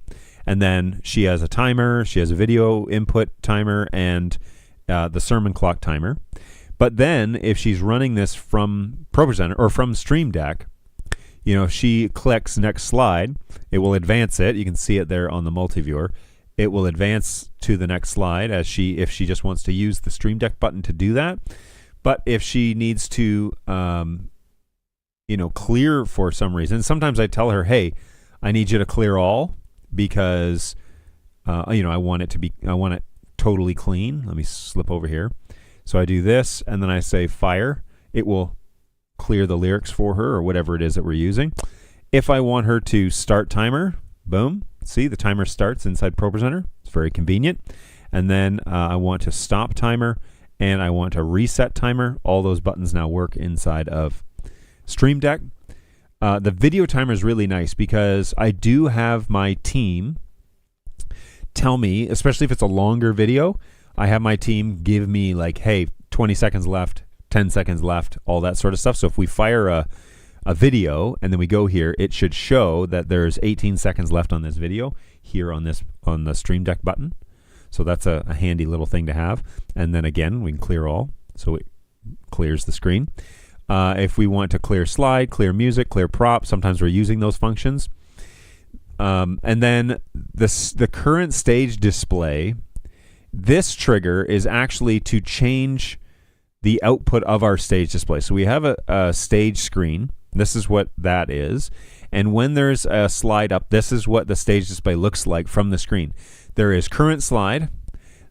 S1: and then she has a timer. She has a video input timer and the sermon clock timer. But then, if she's running this from ProPresenter or from Stream Deck, if she clicks next slide, it will advance it. You can see it there on the multi-viewer. It will advance to the next slide if she just wants to use the Stream Deck button to do that. But if she needs to clear for some reason. Sometimes I tell her, hey, I need you to clear all because, I want it totally clean. Let me slip over here. So I do this, and then I say fire. It will clear the lyrics for her or whatever it is that we're using. If I want her to start timer, boom. See, the timer starts inside ProPresenter. It's very convenient. And then I want to stop timer, and I want to reset timer. All those buttons now work inside of Stream Deck. The video timer is really nice because I do have my team tell me, especially if it's a longer video, I have my team give me like, hey, 20 seconds left, 10 seconds left, all that sort of stuff. So if we fire a video and then we go here, it should show that there's 18 seconds left on this video here on the Stream Deck button. So that's a handy little thing to have. And then again, we can clear all. So it clears the screen. If we want to clear slide, clear music, clear prop, sometimes we're using those functions. And then the current stage display, this trigger is actually to change the output of our stage display. So we have a stage screen. This is what that is. And when there's a slide up, this is what the stage display looks like from the screen. There is current slide,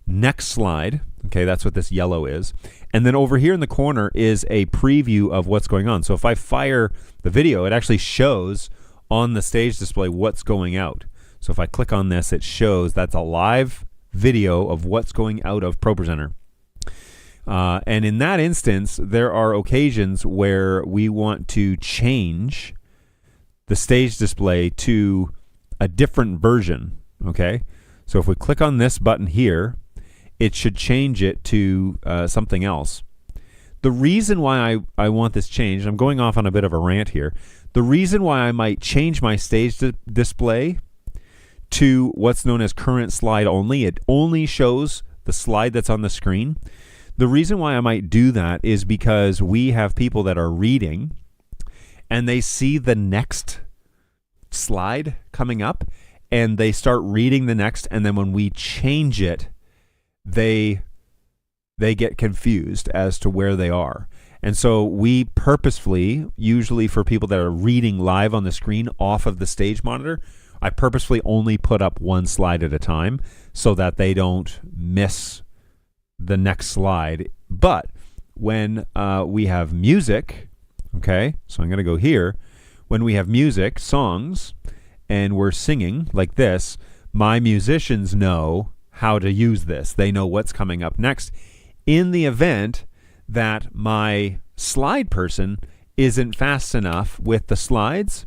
S1: next slide. Okay, that's what this yellow is. And then over here in the corner is a preview of what's going on. So if I fire the video, it actually shows on the stage display what's going out. So if I click on this, it shows that's a live video of what's going out of ProPresenter. And in that instance, there are occasions where we want to change the stage display to a different version. Okay, so if we click on this button here, it should change it to something else. The reason why I want this changed, I'm going off on a bit of a rant here. The reason why I might change my stage display to what's known as current slide only, it only shows the slide that's on the screen. The reason why I might do that is because we have people that are reading and they see the next slide coming up and they start reading the next, and then when we change it, they get confused as to where they are. And so we purposefully, usually for people that are reading live on the screen off of the stage monitor, I purposefully only put up one slide at a time so that they don't miss the next slide. But when we have music, okay, so I'm going to go here. When we have music, songs, and we're singing like this, my musicians know how to use this. They know what's coming up next. In the event that my slide person isn't fast enough with the slides,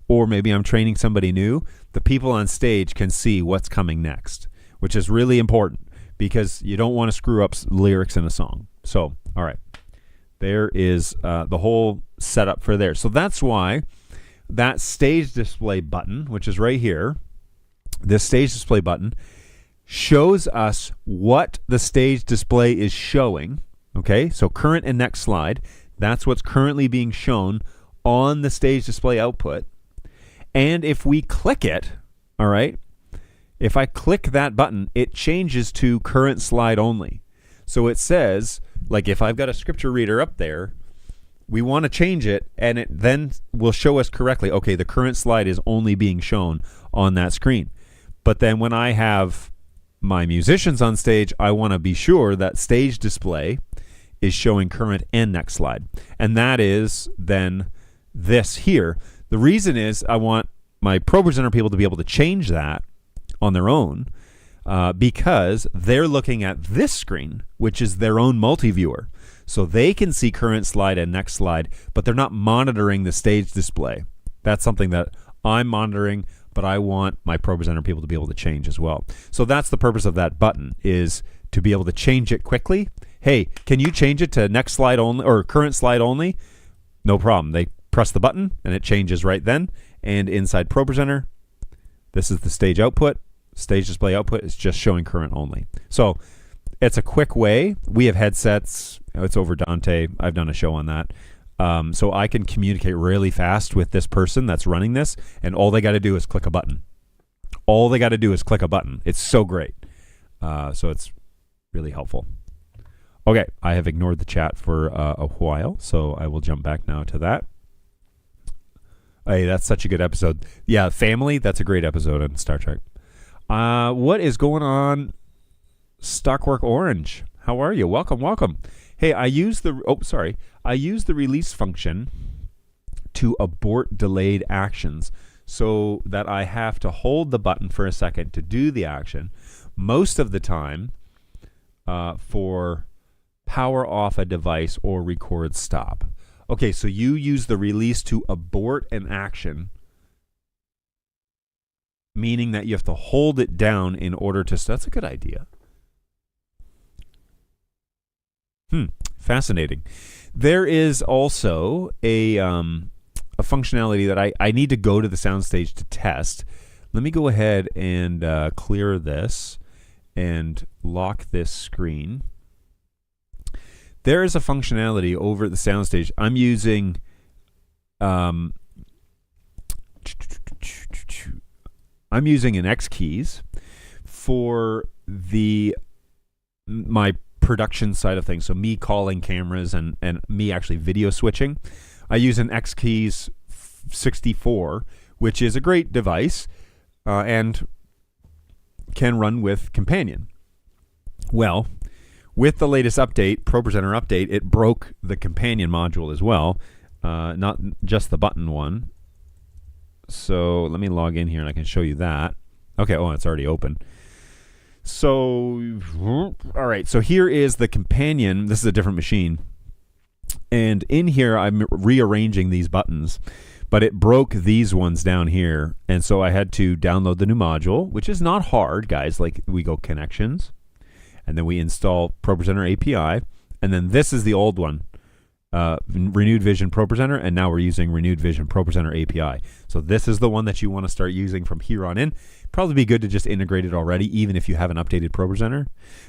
S1: or maybe I'm training somebody new, the people on stage can see what's coming next, which is really important because you don't want to screw up lyrics in a song. So, all right, there is the whole setup for there. So that's why that stage display button, which is right here, this stage display button shows us what the stage display is showing. Okay, so current and next slide, that's what's currently being shown on the stage display output. And if we click it, all right, if I click that button, it changes to current slide only. So it says, like if I've got a scripture reader up there, we want to change it, and it then will show us correctly, okay, the current slide is only being shown on that screen. But then when I have my musicians on stage, I want to be sure that stage display is showing current and next slide. And that is then this here. The reason is I want my ProPresenter people to be able to change that on their own because they're looking at this screen, which is their own multi-viewer. So they can see current slide and next slide, but they're not monitoring the stage display. That's something that I'm monitoring, but I want my ProPresenter people to be able to change as well. So that's the purpose of that button, is to be able to change it quickly. Hey, can you change it to next slide only or current slide only? No problem. They press the button and it changes right then. And inside ProPresenter, this is the stage output. Stage display output is just showing current only. So it's a quick way. We have headsets. It's over Dante. I've done a show on that. So I can communicate really fast with this person that's running this, and all they got to do is click a button. All they got to do is click a button. It's so great. So it's really helpful. Okay, I have ignored the chat for a while, so I will jump back now to that. Hey, that's such a good episode. Yeah, Family, that's a great episode on Star Trek. What is going on, Stockwork Orange? How are you? Welcome, welcome. Hey, I use the release function to abort delayed actions so that I have to hold the button for a second to do the action. Most of the time for power off a device or record stop. Okay, so you use the release to abort an action, meaning that you have to hold it down in order to... That's a good idea. Fascinating. There is also a functionality that I need to go to the soundstage to test. Let me go ahead and clear this and lock this screen. There is a functionality over at the soundstage. I'm using an X keys for my production side of things. So me calling cameras and me actually video switching. I use an X keys 64, which is a great device and can run with Companion. Well, with the latest update, ProPresenter update, it broke the Companion module as well, not just the button one. So let me log in here and I can show you that. Okay, it's already open. So, all right, so here is the Companion. This is a different machine. And in here, I'm rearranging these buttons, but it broke these ones down here. And so I had to download the new module, which is not hard, guys. Like, we go connections, and then we install ProPresenter API, and then this is the old one, Renewed Vision ProPresenter, and now we're using Renewed Vision ProPresenter API. So this is the one that you want to start using from here on in. Probably be good to just integrate it already, even if you haven't updated ProPresenter.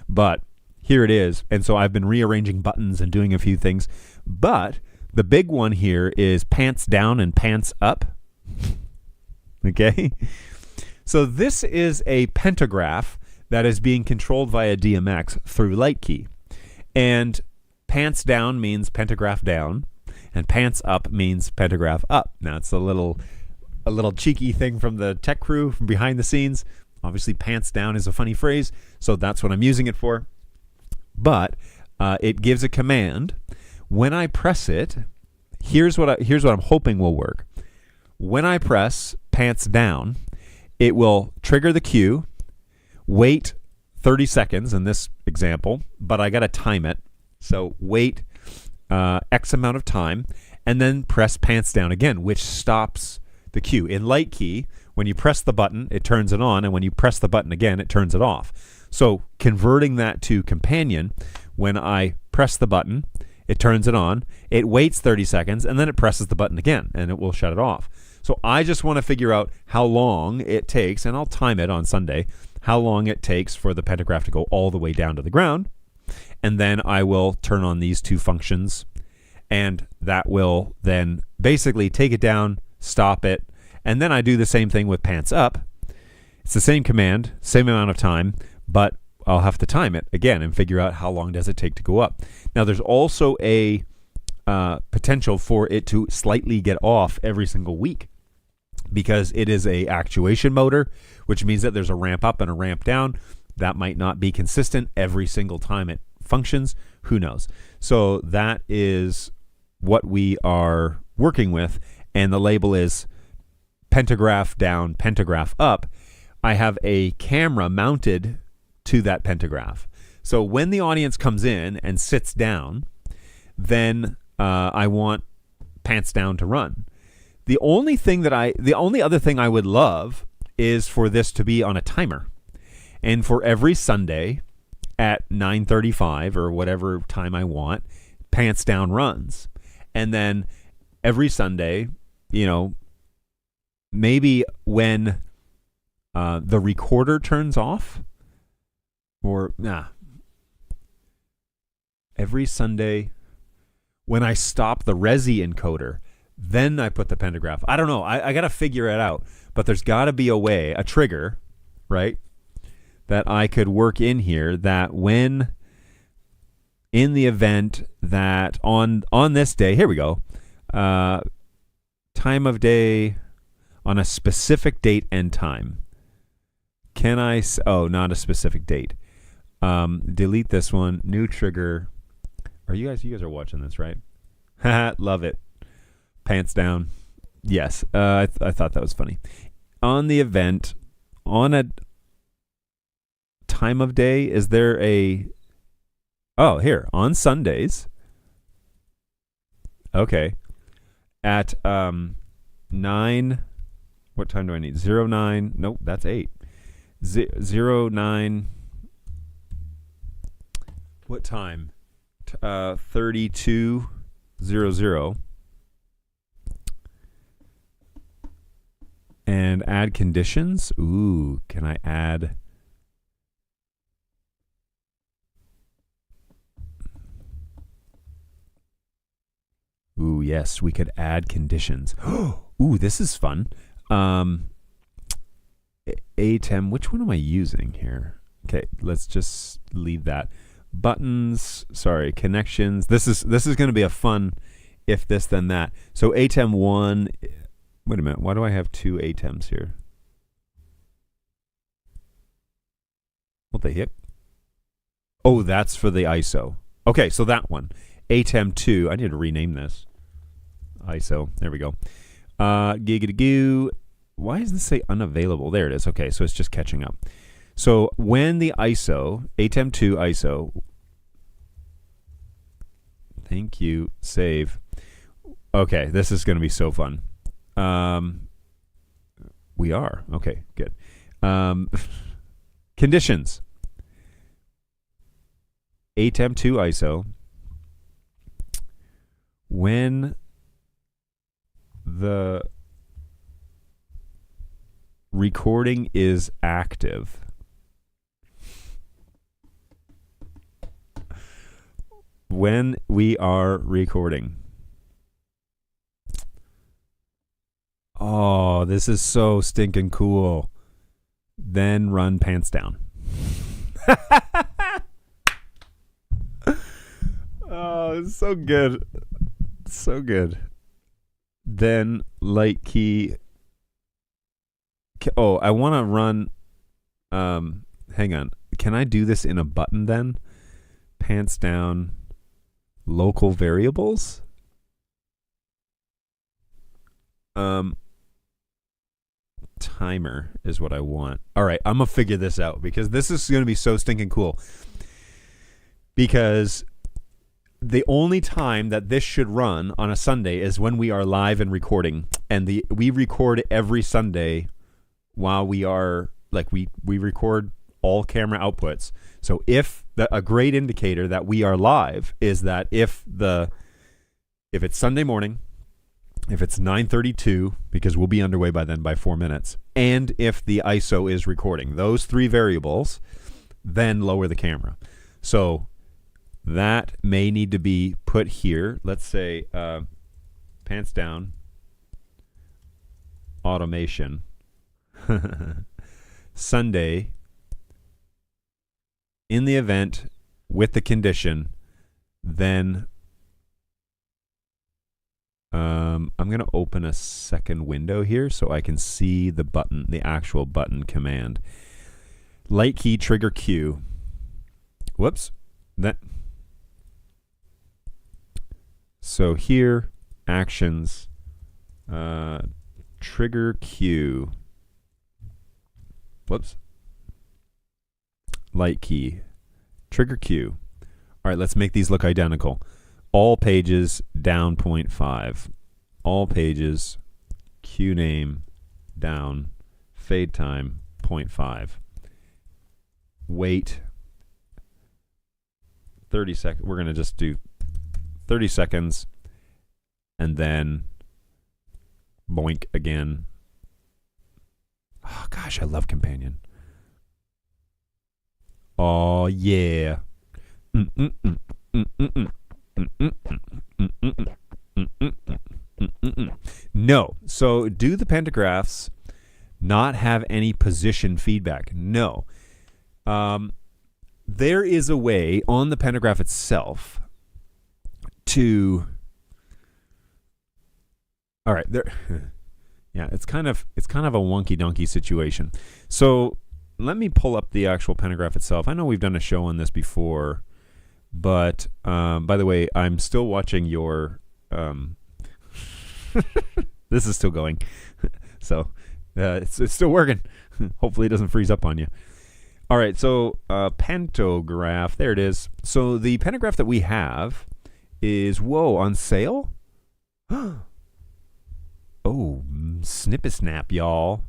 S1: But here it is. And so I've been rearranging buttons and doing a few things. But the big one here is pants down and pants up. Okay? So this is a pentagraph that is being controlled via DMX through LightKey. And pants down means pentagraph down, and pants up means pentagraph up. Now, it's a little cheeky thing from the tech crew from behind the scenes. Obviously, pants down is a funny phrase, so that's what I'm using it for. But it gives a command. When I press it, here's what I'm hoping will work. When I press pants down, it will trigger the cue, wait 30 seconds in this example, but I got to time it. So wait X amount of time, and then press pants down again, which stops the cue. In LightKey, when you press the button, it turns it on, and when you press the button again, it turns it off. So converting that to Companion, when I press the button, it turns it on, it waits 30 seconds, and then it presses the button again, and it will shut it off. So I just want to figure out how long it takes, and I'll time it on Sunday, how long it takes for the pentagraph to go all the way down to the ground, and then I will turn on these two functions, and that will then basically take it down, stop it, and then I do the same thing with pants up. It's the same command, same amount of time, but I'll have to time it again and figure out how long does it take to go up. Now, there's also a potential for it to slightly get off every single week because it is a actuation motor, which means that there's a ramp up and a ramp down. That might not be consistent every single time it functions. Who knows? So that is what we are working with, and the label is pentagraph down, pentagraph up. I have a camera mounted to that pentagraph. So when the audience comes in and sits down, then I want pants down to run. The only other thing I would love is for this to be on a timer. And for every Sunday at 9:35 or whatever time I want, pants down runs. And then every Sunday, maybe when the recorder turns off, every Sunday when I stop the Resi encoder, then I put the pentagraph. I don't know. I got to figure it out. But there's got to be a way, a trigger, right, that I could work in here that when in the event that on this day, here we go, time of day on a specific date and time. Not a specific date. Delete this one. New trigger. You guys are watching this, right? Love it. Pants down. Yes. I thought that was funny. On the event, on a time of day, is there here, on Sundays, Okay. At 9, what time do I need? 09, nope, that's 8. 09, what time? 32:00. And add conditions. Ooh, can I add? Ooh, yes, we could add conditions. Ooh, this is fun. ATEM, which one am I using here? Okay, let's just leave that. Buttons, sorry, connections. This is going to be a fun if this then that. So ATEM 1. Wait a minute, why do I have 2 ATEMs here? What the heck? Oh, that's for the ISO. Okay, so that one. ATEM 2. I need to rename this. ISO. There we go. Giggity-goo. Why does this say unavailable? There it is. Okay, so it's just catching up. So when the ISO, ATEM 2 ISO, thank you, save. Okay, this is going to be so fun. We are. Okay, good. Conditions. ATEM 2 ISO. When the recording is active, when we are recording. Oh, this is so stinking cool. Then run pants down. Oh, it's so good. So good. Then light key. Oh, I want to run. Hang on. Can I do this in a button then? Pants down. Local variables. Timer is what I want. All right, I'm gonna figure this out because this is gonna be so stinking cool. Because the only time that this should run on a Sunday is when we are live and recording, and we record every Sunday while we are we record all camera outputs. So if a great indicator that we are live is that if it's Sunday morning, if it's 9:32, because we'll be underway by then by 4 minutes, and if the ISO is recording, those 3 variables, then lower the camera. So that may need to be put here. Let's say pants down, automation, Sunday, in the event with the condition, then I'm going to open a second window here so I can see the button, the actual button command. Light key trigger Q. Whoops. So here, actions, trigger Q. Whoops. Light key, trigger Q. All right, let's make these look identical. All pages down 0.5. All pages, Q name down, fade time 0.5. Wait 30 seconds. We're going to just do 30 seconds and then boink again. Oh gosh, I love Companion. Oh yeah. No. So do the pantographs not have any position feedback? No. There is a way on the pantograph itself to. All right, there. Yeah, it's kind of a wonky donkey situation. So let me pull up the actual pantograph itself. I know we've done a show on this before, but by the way, I'm still watching your. This is still going, so it's still working. Hopefully, it doesn't freeze up on you. All right, so pantograph. There it is. So the pantograph that we have is on sale. Oh, snip-a-snap, y'all.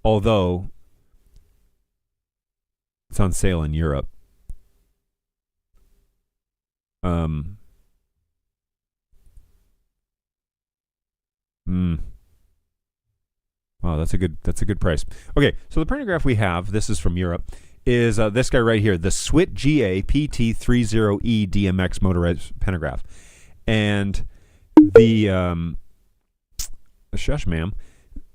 S1: Although, it's on sale in Europe. Wow, that's a good price. Okay, so the pantograph we have, this is from Europe, is this guy right here, the SWIT GA PT30E DMX motorized pantograph. And the shush, ma'am.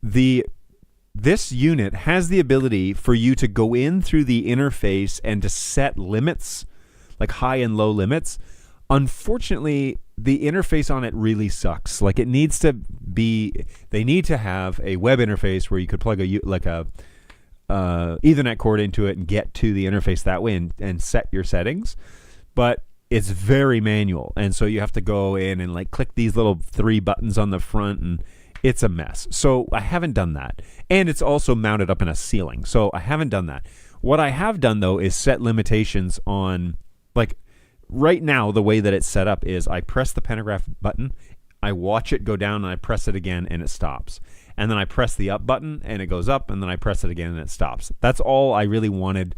S1: This unit has the ability for you to go in through the interface and to set limits, like high and low limits. Unfortunately, the interface on it really sucks. Like, it needs to be, they need to have a web interface where you could plug a Ethernet cord into it and get to the interface that way and set your settings. But it's very manual, and so you have to go in and like click these little 3 buttons on the front, and it's a mess. So I haven't done that. And it's also mounted up in a ceiling, so I haven't done that. What I have done, though, is set limitations on, like, right now, the way that it's set up is I press the pantograph button, I watch it go down, and I press it again, and it stops. And then I press the up button, and it goes up, and then I press it again, and it stops. That's all I really wanted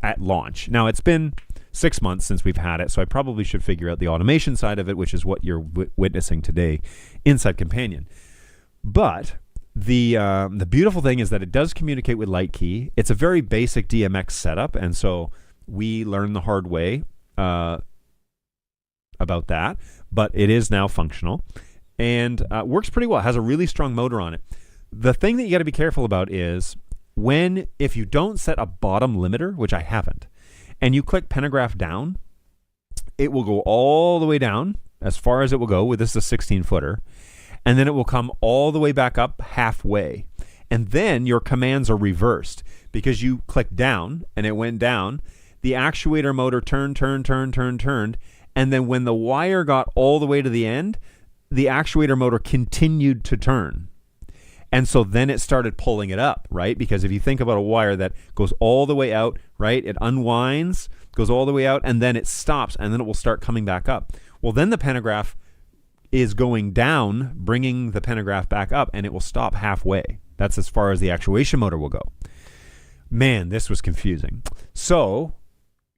S1: at launch. Now, it's been 6 months since we've had it, so I probably should figure out the automation side of it, which is what you're witnessing today inside Companion. But the beautiful thing is that it does communicate with Light Key. It's a very basic DMX setup, and so we learned the hard way about that, but it is now functional and works pretty well. It has a really strong motor on it. The thing that you got to be careful about is if you don't set a bottom limiter, which I haven't, and you click pantograph down, it will go all the way down as far as it will go. With this is a 16-footer. And then it will come all the way back up halfway. And then your commands are reversed because you clicked down and it went down. The actuator motor turned. And then when the wire got all the way to the end, the actuator motor continued to turn. And so then it started pulling it up, right? Because if you think about a wire that goes all the way out, right? It unwinds, goes all the way out, and then it stops, and then it will start coming back up. Well, then the pantograph is going down, bringing the pantograph back up, and it will stop halfway. That's as far as the actuation motor will go. Man, this was confusing. So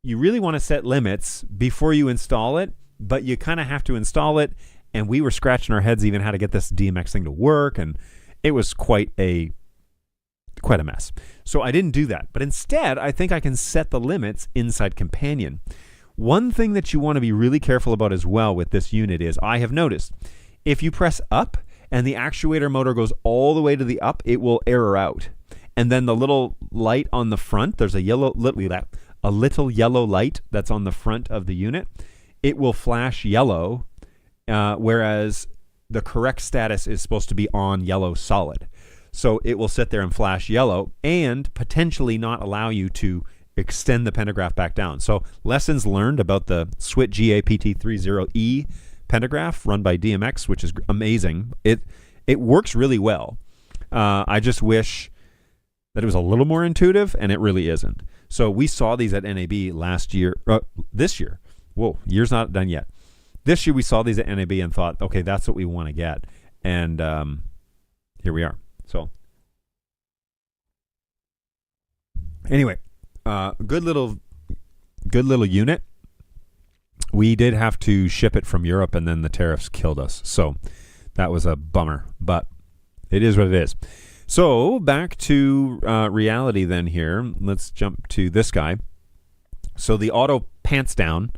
S1: you really want to set limits before you install it, but you kind of have to install it, and we were scratching our heads even how to get this DMX thing to work, and it was quite a mess. So I didn't do that, but instead I think I can set the limits inside Companion. One thing that you want to be really careful about as well with this unit is, I have noticed, if you press up and the actuator motor goes all the way to the up, it will error out. And then the little light on the front, there's a little yellow light that's on the front of the unit. It will flash yellow, whereas the correct status is supposed to be on yellow solid. So it will sit there and flash yellow and potentially not allow you to extend the pantograph back down. So lessons learned about the SWIT GA PT30E pantograph run by DMX, which is amazing. It works really well. I just wish that it was a little more intuitive, and it really isn't. So we saw these at NAB this year. Whoa, year's not done yet. This year we saw these at NAB and thought, okay, that's what we want to get. And here we are. So anyway, good little unit. We did have to ship it from Europe, and then the tariffs killed us. So that was a bummer, but it is what it is. So back to reality then here. Let's jump to this guy. So the auto pants down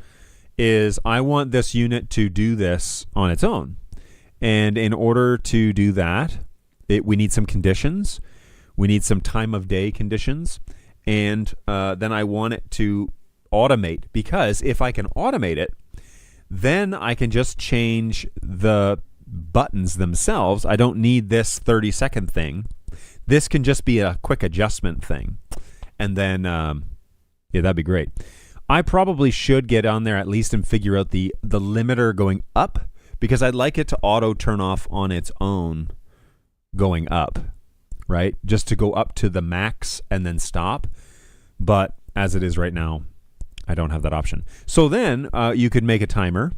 S1: is, I want this unit to do this on its own. And in order to do that, we need some conditions. We need some time of day conditions. And then I want it to automate, because if I can automate it, then I can just change the buttons themselves. I don't need this 30-second thing. This can just be a quick adjustment thing. And then, yeah, that'd be great. I probably should get on there at least and figure out the limiter going up, because I'd like it to auto turn off on its own going up, right? Just to go up to the max and then stop. But as it is right now, I don't have that option. So then you could make a timer,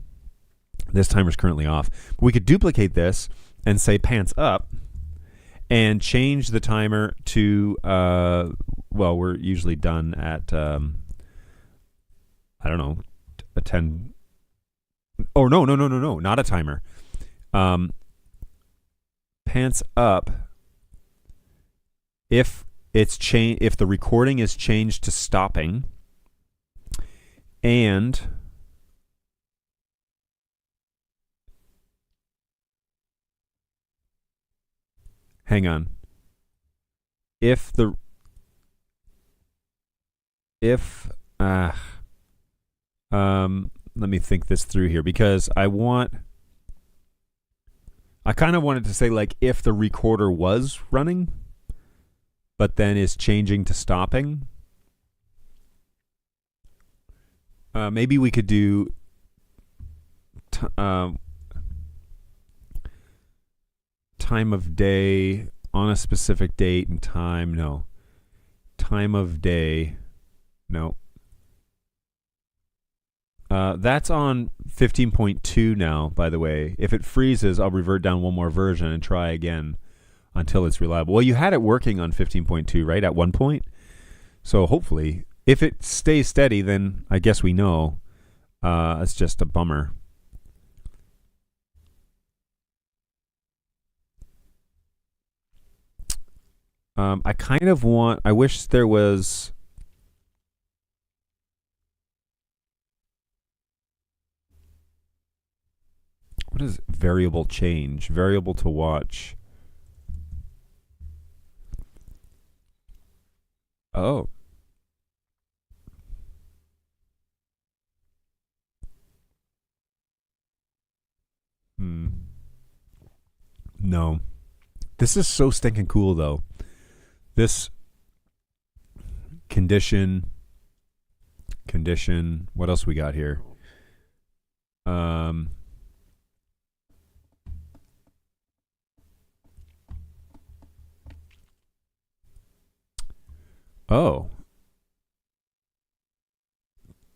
S1: This timer's currently off. We could duplicate this and say pants up and change the timer to, well, we're usually done at, I don't know, a 10. Oh, no, not a timer. Pants up if if the recording is changed to stopping, and hang on. Let me think this through here, because I kind of wanted to say, like, if the recorder was running but then is changing to stopping. Maybe we could do time of day on a specific date and time. No. Time of day. No. That's on 15.2 now, by the way. If it freezes, I'll revert down one more version and try again until it's reliable. Well, you had it working on 15.2, right, at one point? So hopefully, if it stays steady, then I guess we know. It's just a bummer. I wish there was... What is variable change? Variable to watch. Oh. No. This is so stinking cool, though. This condition. What else we got here? Oh.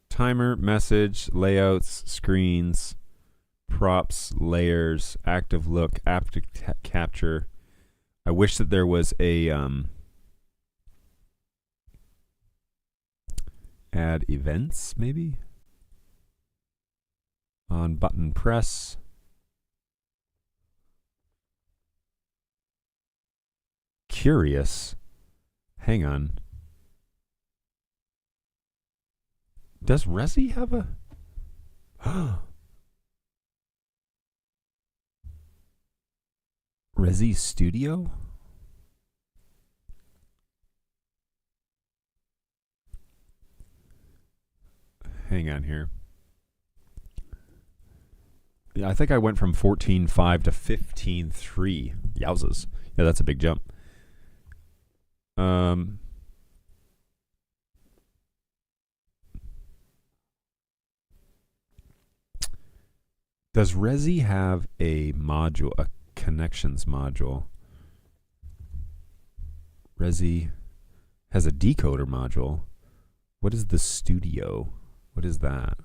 S1: Timer, message, layouts, screens, props, layers, active look, active capture. I wish that there was a add events, maybe? On button press. Curious. Hang on. Does Resi have a... Resi Studio? Hang on here. Yeah, I think I went from 14.5 to 15.3. Yowzas. Yeah, that's a big jump. Does Resi have a module, a connections module? Resi has a decoder module. What is the studio? What is that?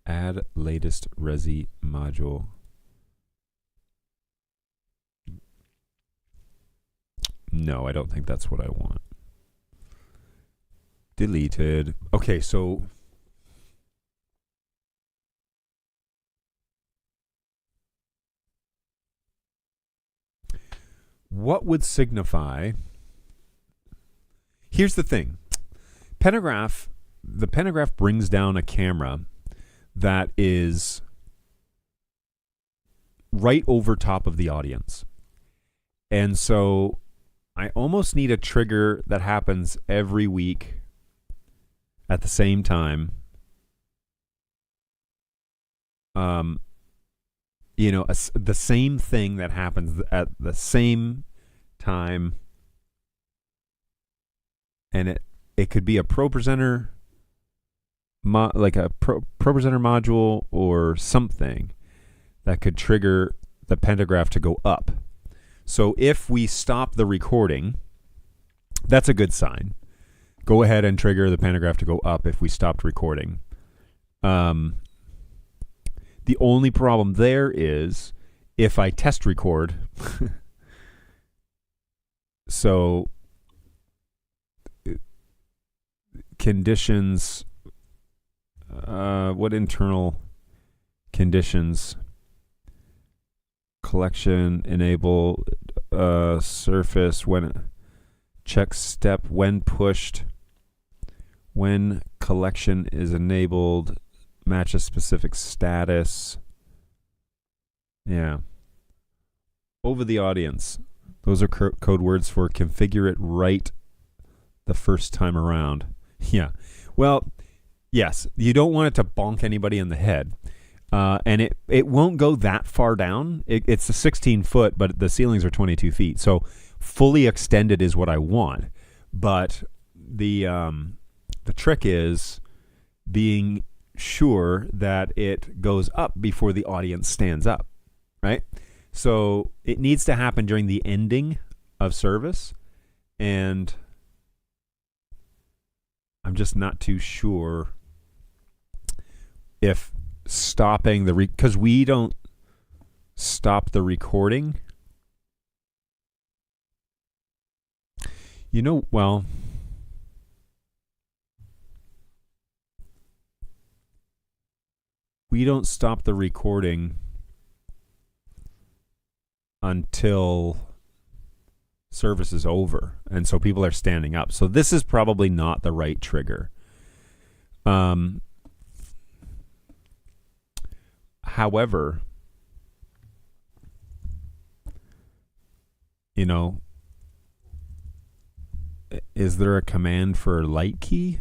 S1: Add latest Resi module. No, I don't think that's what I want. Deleted. Okay, so... what would signify... Here's the thing. The Pentagraph brings down a camera that is right over top of the audience. And so I almost need a trigger that happens every week at the same time. The same thing that happens at the same time. And it could be a ProPresenter, like a ProPresenter module or something that could trigger the Pentagraph to go up. So if we stop the recording, that's a good sign. Go ahead and trigger the Pentagraph to go up if we stopped recording. The only problem there is if I test record. So conditions, what internal conditions? Collection, enable, surface, when check step, when pushed, when collection is enabled, match a specific status. Yeah. Over the audience. Those are code words for configure it right the first time around. Yeah. Well, yes, you don't want it to bonk anybody in the head. And it won't go that far down. It's a 16 foot, but the ceilings are 22 feet. So fully extended is what I want. But the trick is being sure that it goes up before the audience stands up, right? So it needs to happen during the ending of service, and I'm just not too sure if stopping the because we don't stop the recording. Well, we don't stop the recording until service is over, and so people are standing up. So this is probably not the right trigger. However, is there a command for light key?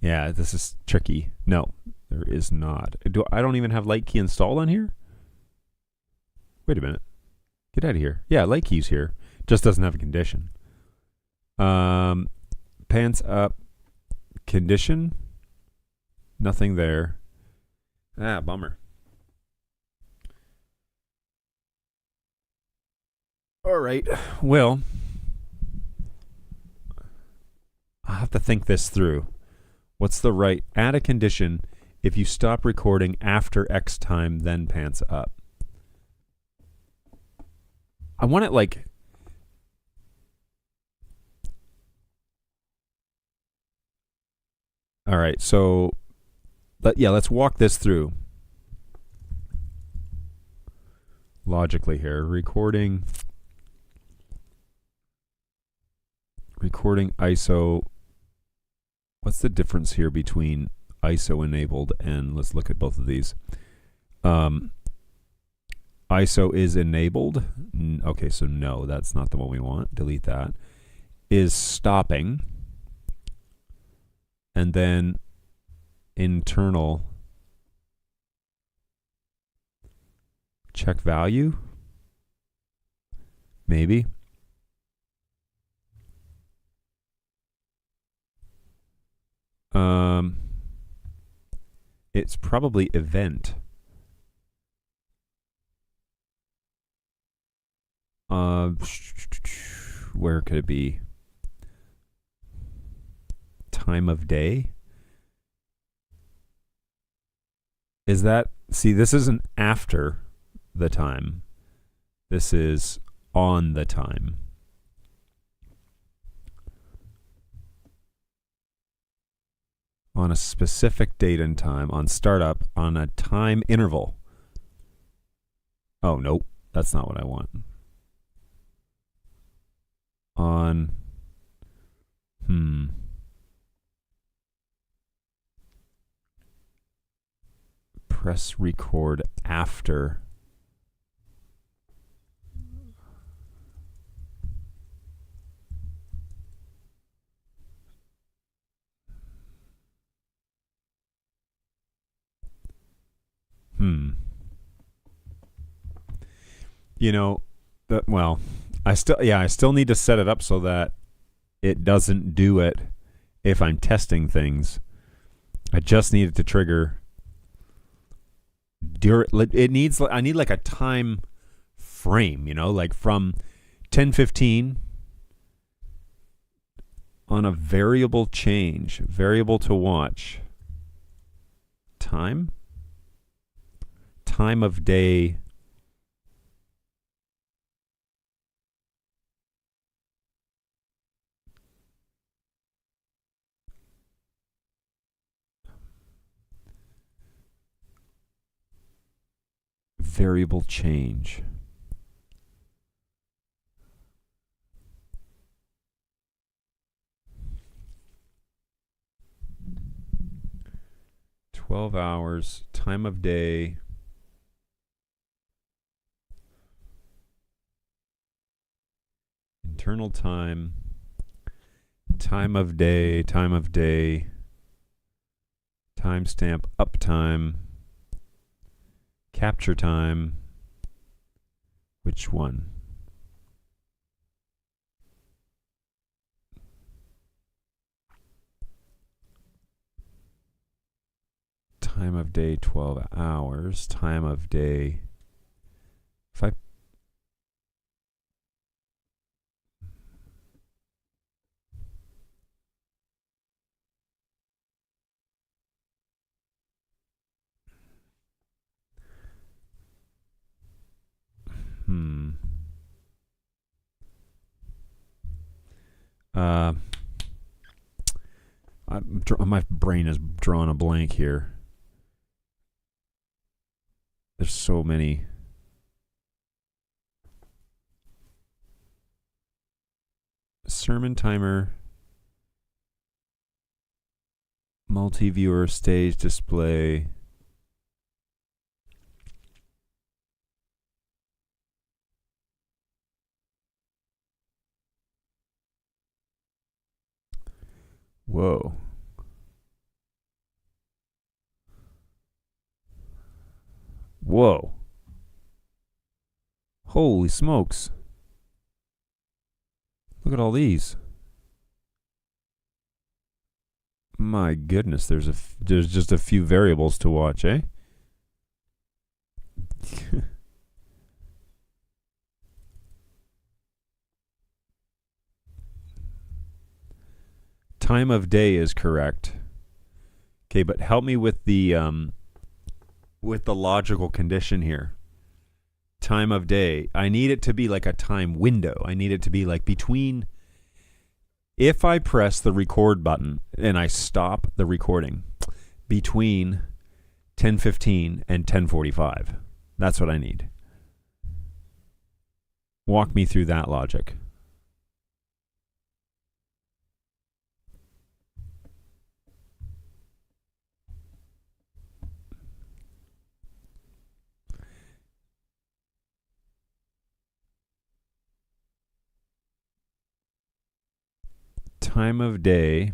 S1: Yeah, this is tricky. No, there is not. I don't even have light key installed on here? Wait a minute. Get out of here. Yeah, light key's here. Just doesn't have a condition. Pants up. Condition. Nothing there. Bummer. All right. Well, I'll have to think this through. What's the right? Add a condition. If you stop recording after X time, then pants up. I want it like... All right, so let's walk this through logically here. Recording ISO. What's the difference here between ISO enabled and let's look at both of these. ISO is enabled. Okay, so no, that's not the one we want. Delete that. Is stopping. And then internal check value. Maybe. It's probably event. Where could it be? Time of day? Is that... See, this isn't after the time. This is on the time. On a specific date and time, on startup, on a time interval. Oh, nope. That's not what I want. On... Press record after. I still need to set it up so that it doesn't do it if I'm testing things. I just need it to trigger. I need like a time frame, like from 10:15 on a variable change, variable to watch. time? Time of day. Variable change. $12, time of day. Internal time. Time of day, timestamp, uptime, capture time. Which one? Time of day, 12 hours. Time of day. If I my brain is drawing a blank here. There's so many. Sermon timer. Multi-viewer stage display. Whoa. Whoa. Holy smokes. Look at all these. My goodness, there's just a few variables to watch, eh? Time of day is correct. Okay, but help me with the logical condition here. Time of day. I need it to be like a time window. I need it to be like between. If I press the record button and I stop the recording between 10:15 and 10:45. That's what I need. Walk me through that logic. Time of day.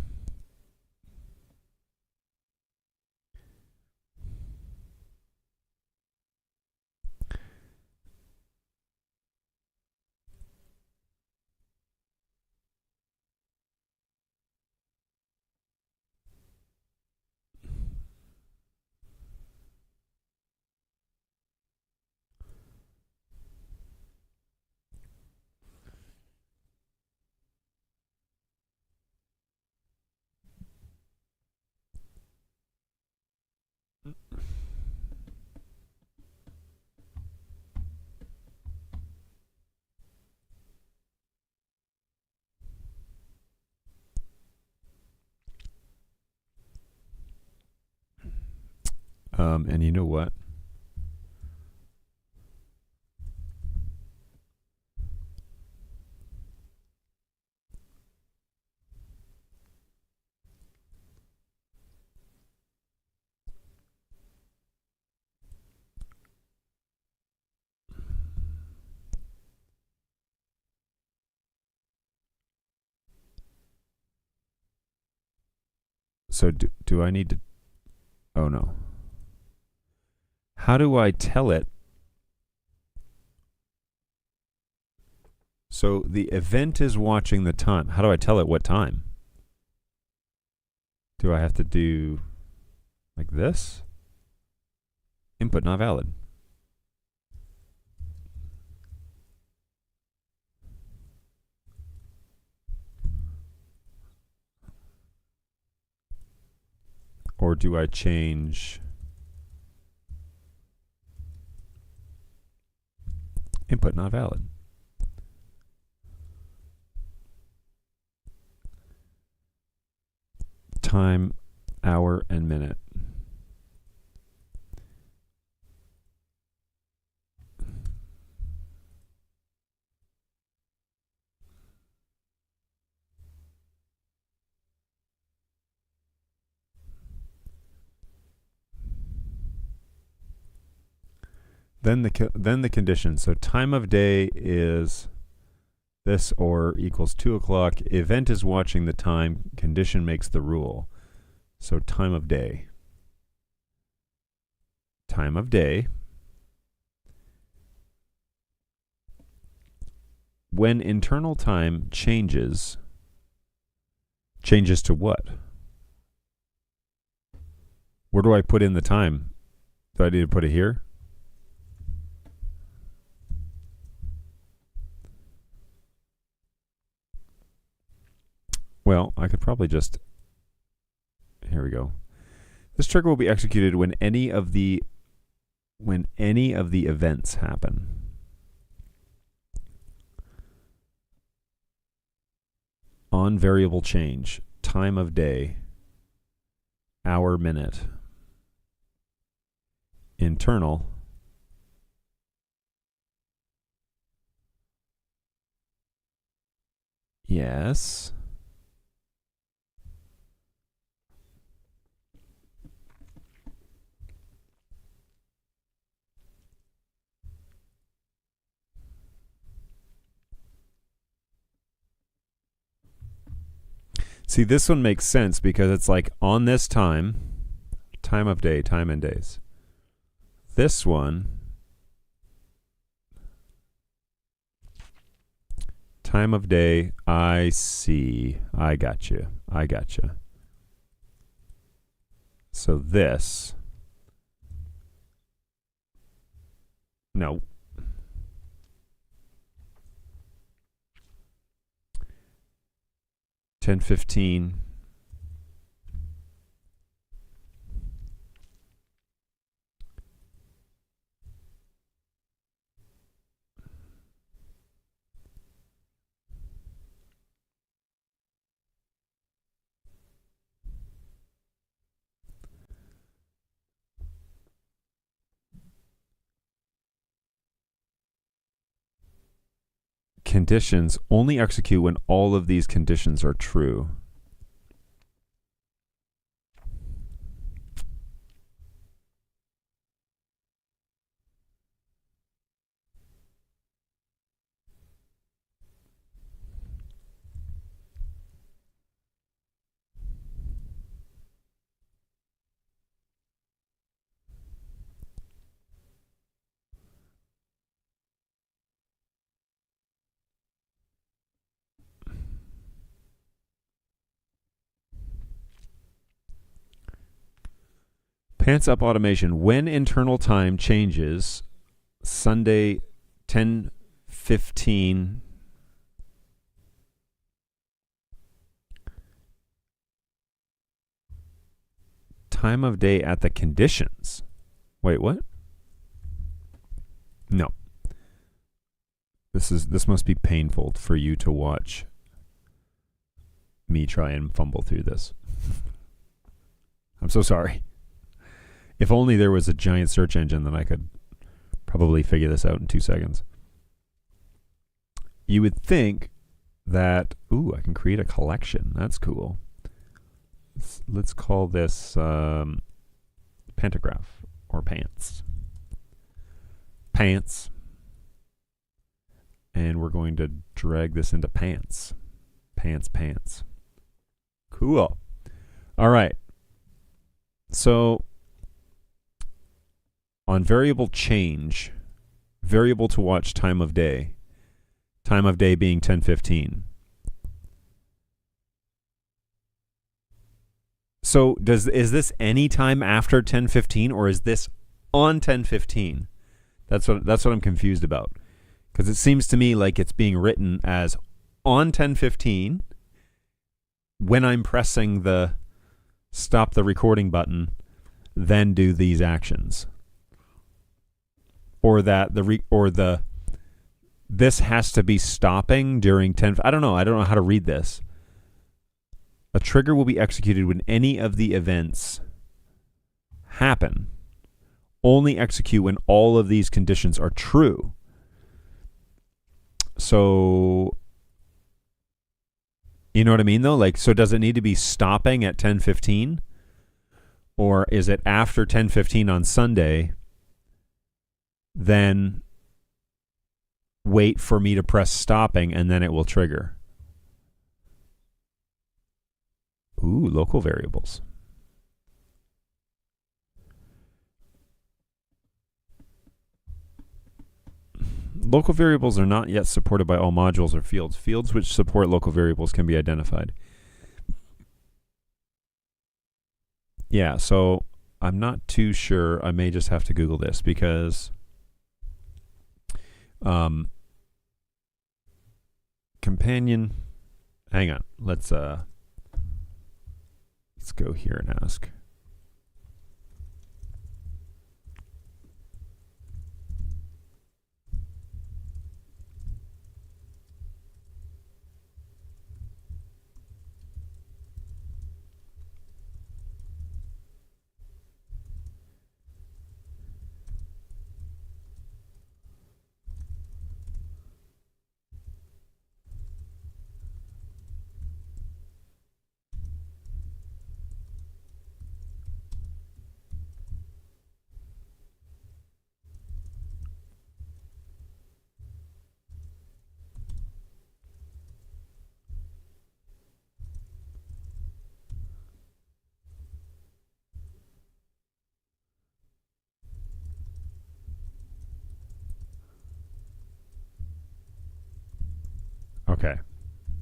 S1: And you know what? So do I need to? Oh no. How do I tell it? So the event is watching the time. How do I tell it what time? Do I have to do like this? Input not valid. Or do I change Input not valid. Time, hour, and minute. Then the condition. So time of day is this or equals 2 o'clock. Event is watching the time. Condition makes the rule. So time of day. Time of day. When internal time changes to what? Where do I put in the time? Do I need to put it here? Well, I could probably just, here we go. This trigger will be executed when any of the events happen. On variable change, time of day, hour, minute, internal, yes. See, this one makes sense because it's like on this time, time of day, time and days. This one, time of day, I see. I got you. I got you. So this, no. $10:15. Conditions only execute when all of these conditions are true. Pants up automation. When internal time changes, Sunday 10:15. Time of day at the conditions. Wait, what? No. This must be painful for you to watch me try and fumble through this. I'm so sorry. If only there was a giant search engine, then I could probably figure this out in 2 seconds. You would think that, ooh, I can create a collection. That's cool. Let's call this pantograph or pants. Pants. And we're going to drag this into pants. Pants. Cool. All right. So on variable change, variable to watch time of day being 10:15. So is this any time after 10:15 or is this on 10:15? That's what I'm confused about. Because it seems to me like it's being written as on 10:15 when I'm pressing the stop the recording button, then do these actions. Or that the this has to be stopping during 10. I don't know how to read this. A trigger will be executed when any of the events happen. Only execute when all of these conditions are true. So, you know what I mean though? Like, so does it need to be stopping at 10:15? Or is it after 10:15 on Sunday, then wait for me to press stopping and then it will trigger? Ooh, local variables. Local variables are not yet supported by all modules or fields. Fields which support local variables can be identified. Yeah, so I'm not too sure. I may just have to Google this because companion. Hang on. Let's go here and ask. Okay,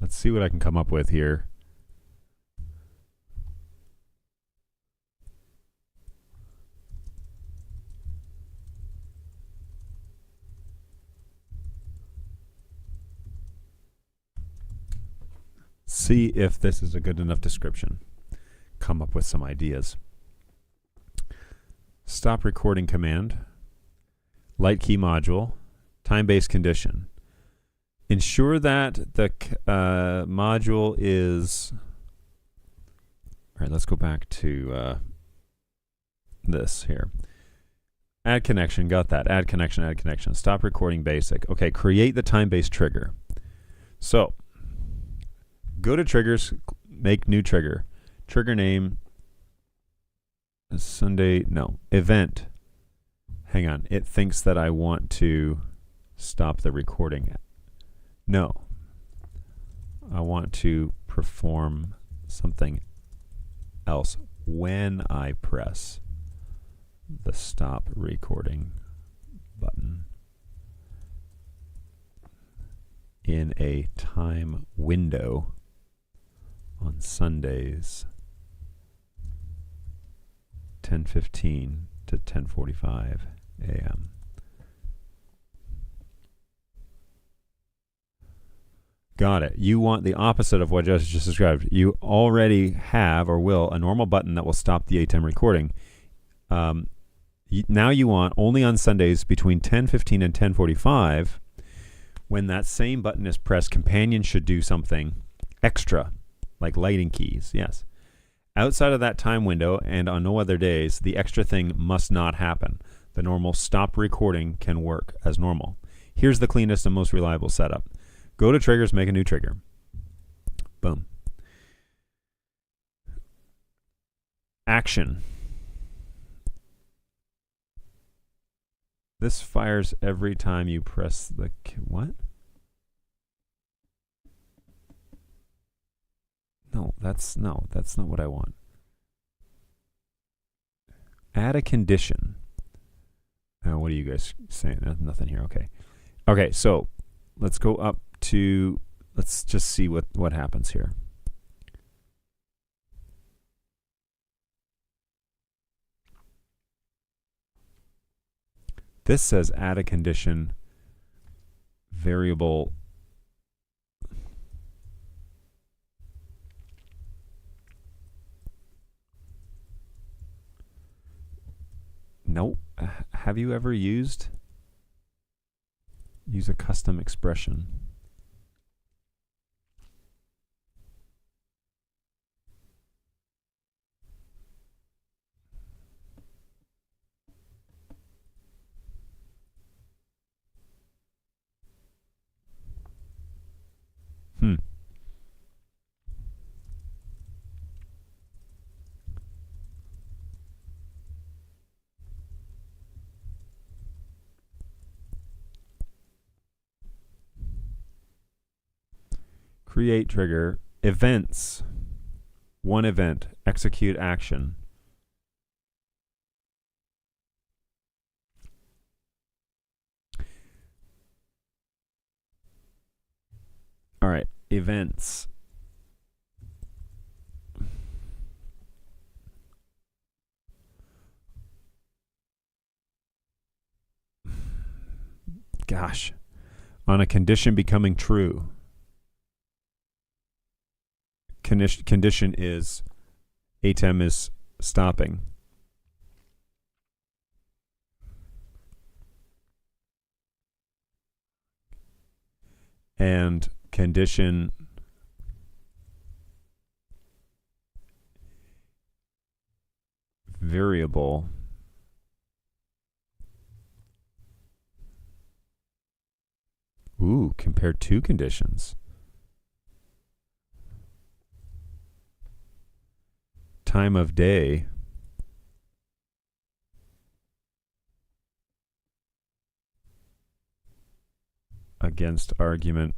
S1: let's see what I can come up with here. See if this is a good enough description. Come up with some ideas. Stop recording command, light key module, time-based condition. Ensure that the module is... All right, let's go back to this here. Add connection, got that. Add connection, add connection. Stop recording basic. Okay, create the time-based trigger. So, go to triggers, make new trigger. Trigger name, Sunday, no, event. Hang on, it thinks that I want to stop the recording. No, I want to perform something else when I press the stop recording button in a time window on Sundays, 10:15 to 10:45 a.m. Got it. You want the opposite of what I just described. You already have or will a normal button that will stop the ATEM recording. Now you want only on Sundays between 10:15 and 10:45. When that same button is pressed, companion should do something extra, like lighting keys. Yes. Outside of that time window and on no other days, the extra thing must not happen. The normal stop recording can work as normal. Here's the cleanest and most reliable setup. Go to triggers, make a new trigger. Boom. Action. This fires every time you press the... What? No, that's not what I want. Add a condition. What are you guys saying? Nothing here. Okay. Okay, so let's go up to, let's just see what happens here. This says add a condition variable. Nope. Have you ever used Use a custom expression. Create trigger. Events. One event. Execute action. All right. Events. Gosh. On a condition becoming true. Condition is ATEM is stopping. And condition variable compare two conditions. Time of day against argument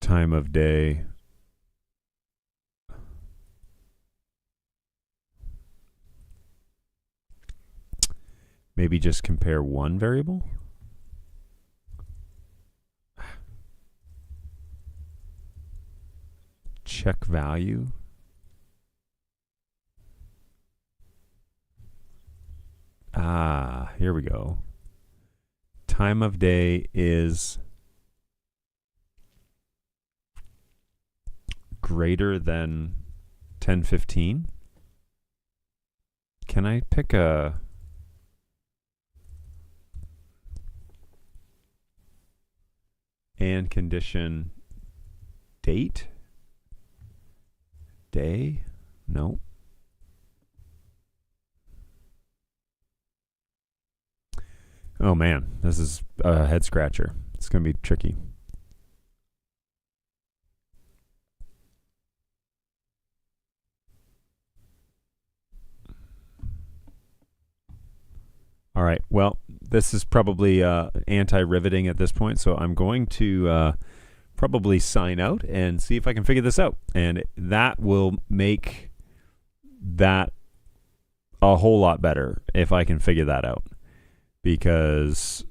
S1: time of day maybe just compare one variable. Check value. Here we go. Time of day is greater than 10:15. Can I pick a and condition date? Day? No. Oh man, this is a head scratcher. It's going to be tricky. All right, well, this is probably anti-riveting at this point, so I'm going to probably sign out and see if I can figure this out. And that will make that a whole lot better if I can figure that out. Because,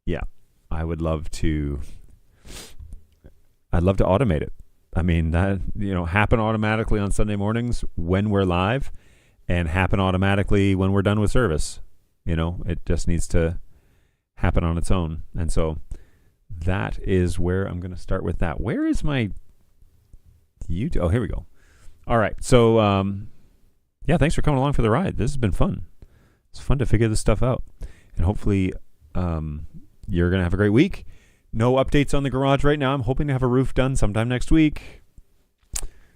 S1: yeah, I'd love to automate it. I mean, that, happen automatically on Sunday mornings when we're live and happen automatically when we're done with service. It just needs to happen on its own. And so that is where I'm going to start with that. Where is my YouTube? Oh, here we go. All right. So, yeah, thanks for coming along for the ride. This has been fun. It's fun to figure this stuff out. And hopefully you're going to have a great week. No updates on the garage right now. I'm hoping to have a roof done sometime next week.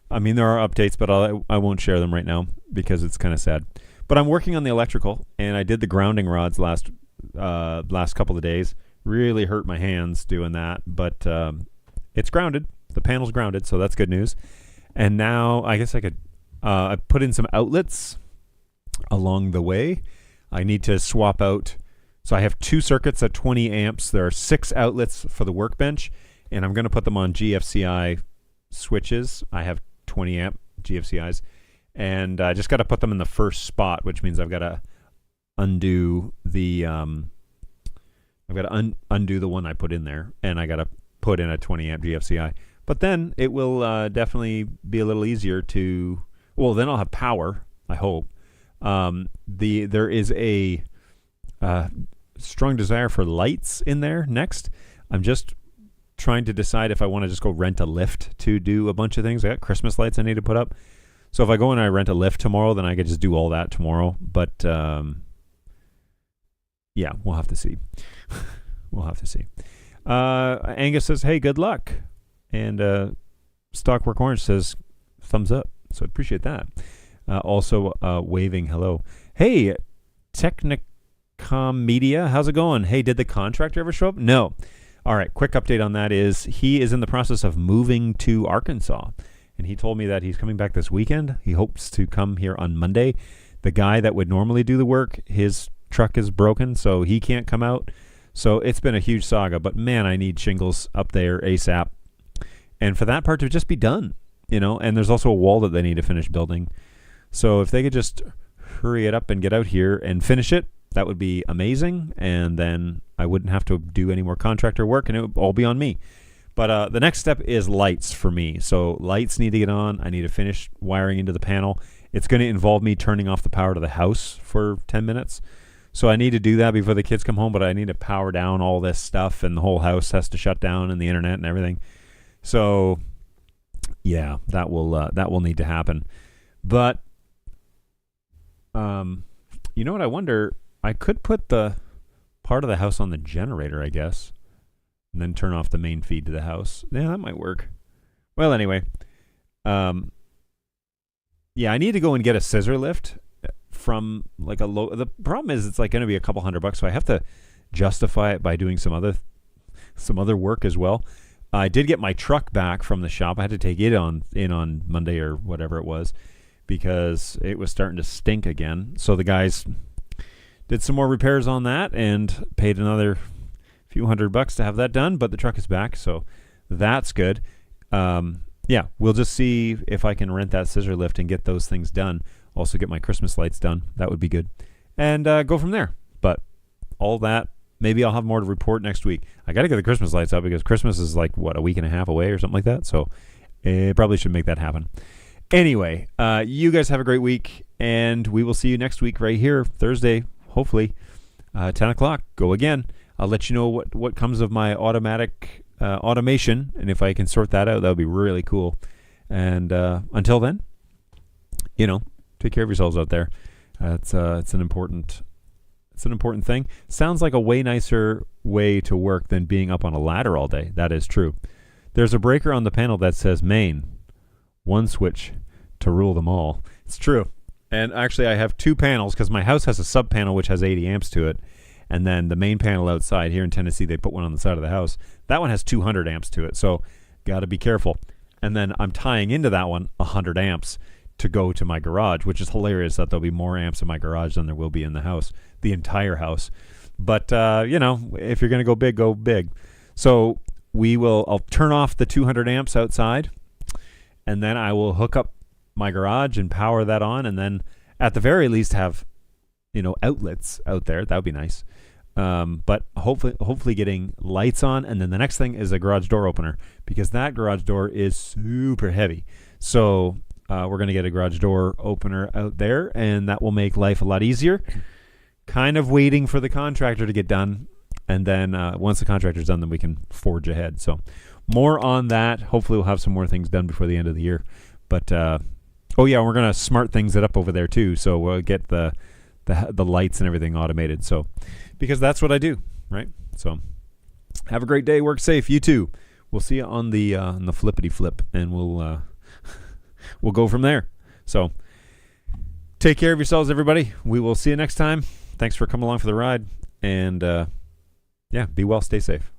S1: I mean, there are updates, but I won't share them right now because it's kind of sad. But I'm working on the electrical, and I did the grounding rods last couple of days. Really hurt my hands doing that, but it's grounded. The panel's grounded, so that's good news. And now I guess I could I put in some outlets along the way. I need to swap out. So I have two circuits at 20 amps. There are 6 outlets for the workbench, and I'm going to put them on GFCI switches. I have 20 amp GFCIs, and I just got to put them in the first spot, which means I've got to undo the undo the one I put in there, and I got to put in a 20 amp GFCI. But then it will definitely be a little easier to. Well, then I'll have power, I hope. There is a strong desire for lights in there next. I'm just trying to decide if I want to just go rent a lift to do a bunch of things. I got Christmas lights I need to put up. So if I go and I rent a lift tomorrow, then I could just do all that tomorrow. But yeah, we'll have to see. We'll have to see. Angus says, hey, good luck. And Stockwork Orange says, thumbs up. So I appreciate that. Also waving hello. Hey, Technicom Media, how's it going? Hey, did the contractor ever show up? No. All right, quick update on that is he is in the process of moving to Arkansas. And he told me that he's coming back this weekend. He hopes to come here on Monday. The guy that would normally do the work, his truck is broken, so he can't come out. So it's been a huge saga. But, man, I need shingles up there ASAP. And for that part to just be done, you know. And there's also a wall that they need to finish building. So if they could just hurry it up and get out here and finish it, that would be amazing. And then I wouldn't have to do any more contractor work, and it would all be on me. But the next step is lights for me. So lights need to get on. I need to finish wiring into the panel. It's going to involve me turning off the power to the house for 10 minutes. So I need to do that before the kids come home, but I need to power down all this stuff, and the whole house has to shut down and the internet and everything. So, yeah, that will need to happen. But, you know what I wonder? I could put the part of the house on the generator, I guess, and then turn off the main feed to the house. Yeah, that might work. Well, anyway, yeah, I need to go and get a scissor lift from like a low. The problem is it's like going to be a couple $100, so I have to justify it by doing some other work as well. I did get my truck back from the shop. I had to take it in on Monday or whatever it was because it was starting to stink again. So the guys did some more repairs on that and paid another few $100 to have that done, but the truck is back, so that's good. Yeah, we'll just see if I can rent that scissor lift and get those things done. Also get my Christmas lights done. That would be good. And go from there. But all that, maybe I'll have more to report next week. I got to get the Christmas lights up because Christmas is like, what, a week and a half away or something like that? So probably should make that happen. Anyway, you guys have a great week, and we will see you next week right here, Thursday, hopefully, 10 o'clock. Go again. I'll let you know what comes of my automatic automation, and if I can sort that out, that would be really cool. And until then, you know, take care of yourselves out there. It's an important thing. Sounds like a way nicer way to work than being up on a ladder all day. That is true. There's a breaker on the panel that says main, one switch to rule them all. It's true. And actually, I have two panels because my house has a sub panel which has 80 amps to it. And then the main panel outside here in Tennessee, they put one on the side of the house. That one has 200 amps to it, so got to be careful. And then I'm tying into that one 100 amps to go to my garage, which is hilarious that there'll be more amps in my garage than there will be in the house, the entire house. But, you know, if you're going to go big, go big. So I'll turn off the 200 amps outside, and then I will hook up my garage and power that on, and then at the very least have, you know, outlets out there. That would be nice. But hopefully getting lights on. And then the next thing is a garage door opener, because that garage door is super heavy. So we're going to get a garage door opener out there, and that will make life a lot easier. Kind of waiting for the contractor to get done. And then once the contractor's done, then we can forge ahead. So more on that. Hopefully we'll have some more things done before the end of the year. But, oh yeah, we're going to smart things it up over there too. So we'll get the lights and everything automated. So, because that's what I do, right? So, have a great day. Work safe. You too. We'll see you on the flippity flip, and we'll go from there. So, take care of yourselves, everybody. We will see you next time. Thanks for coming along for the ride, and yeah, be well, stay safe.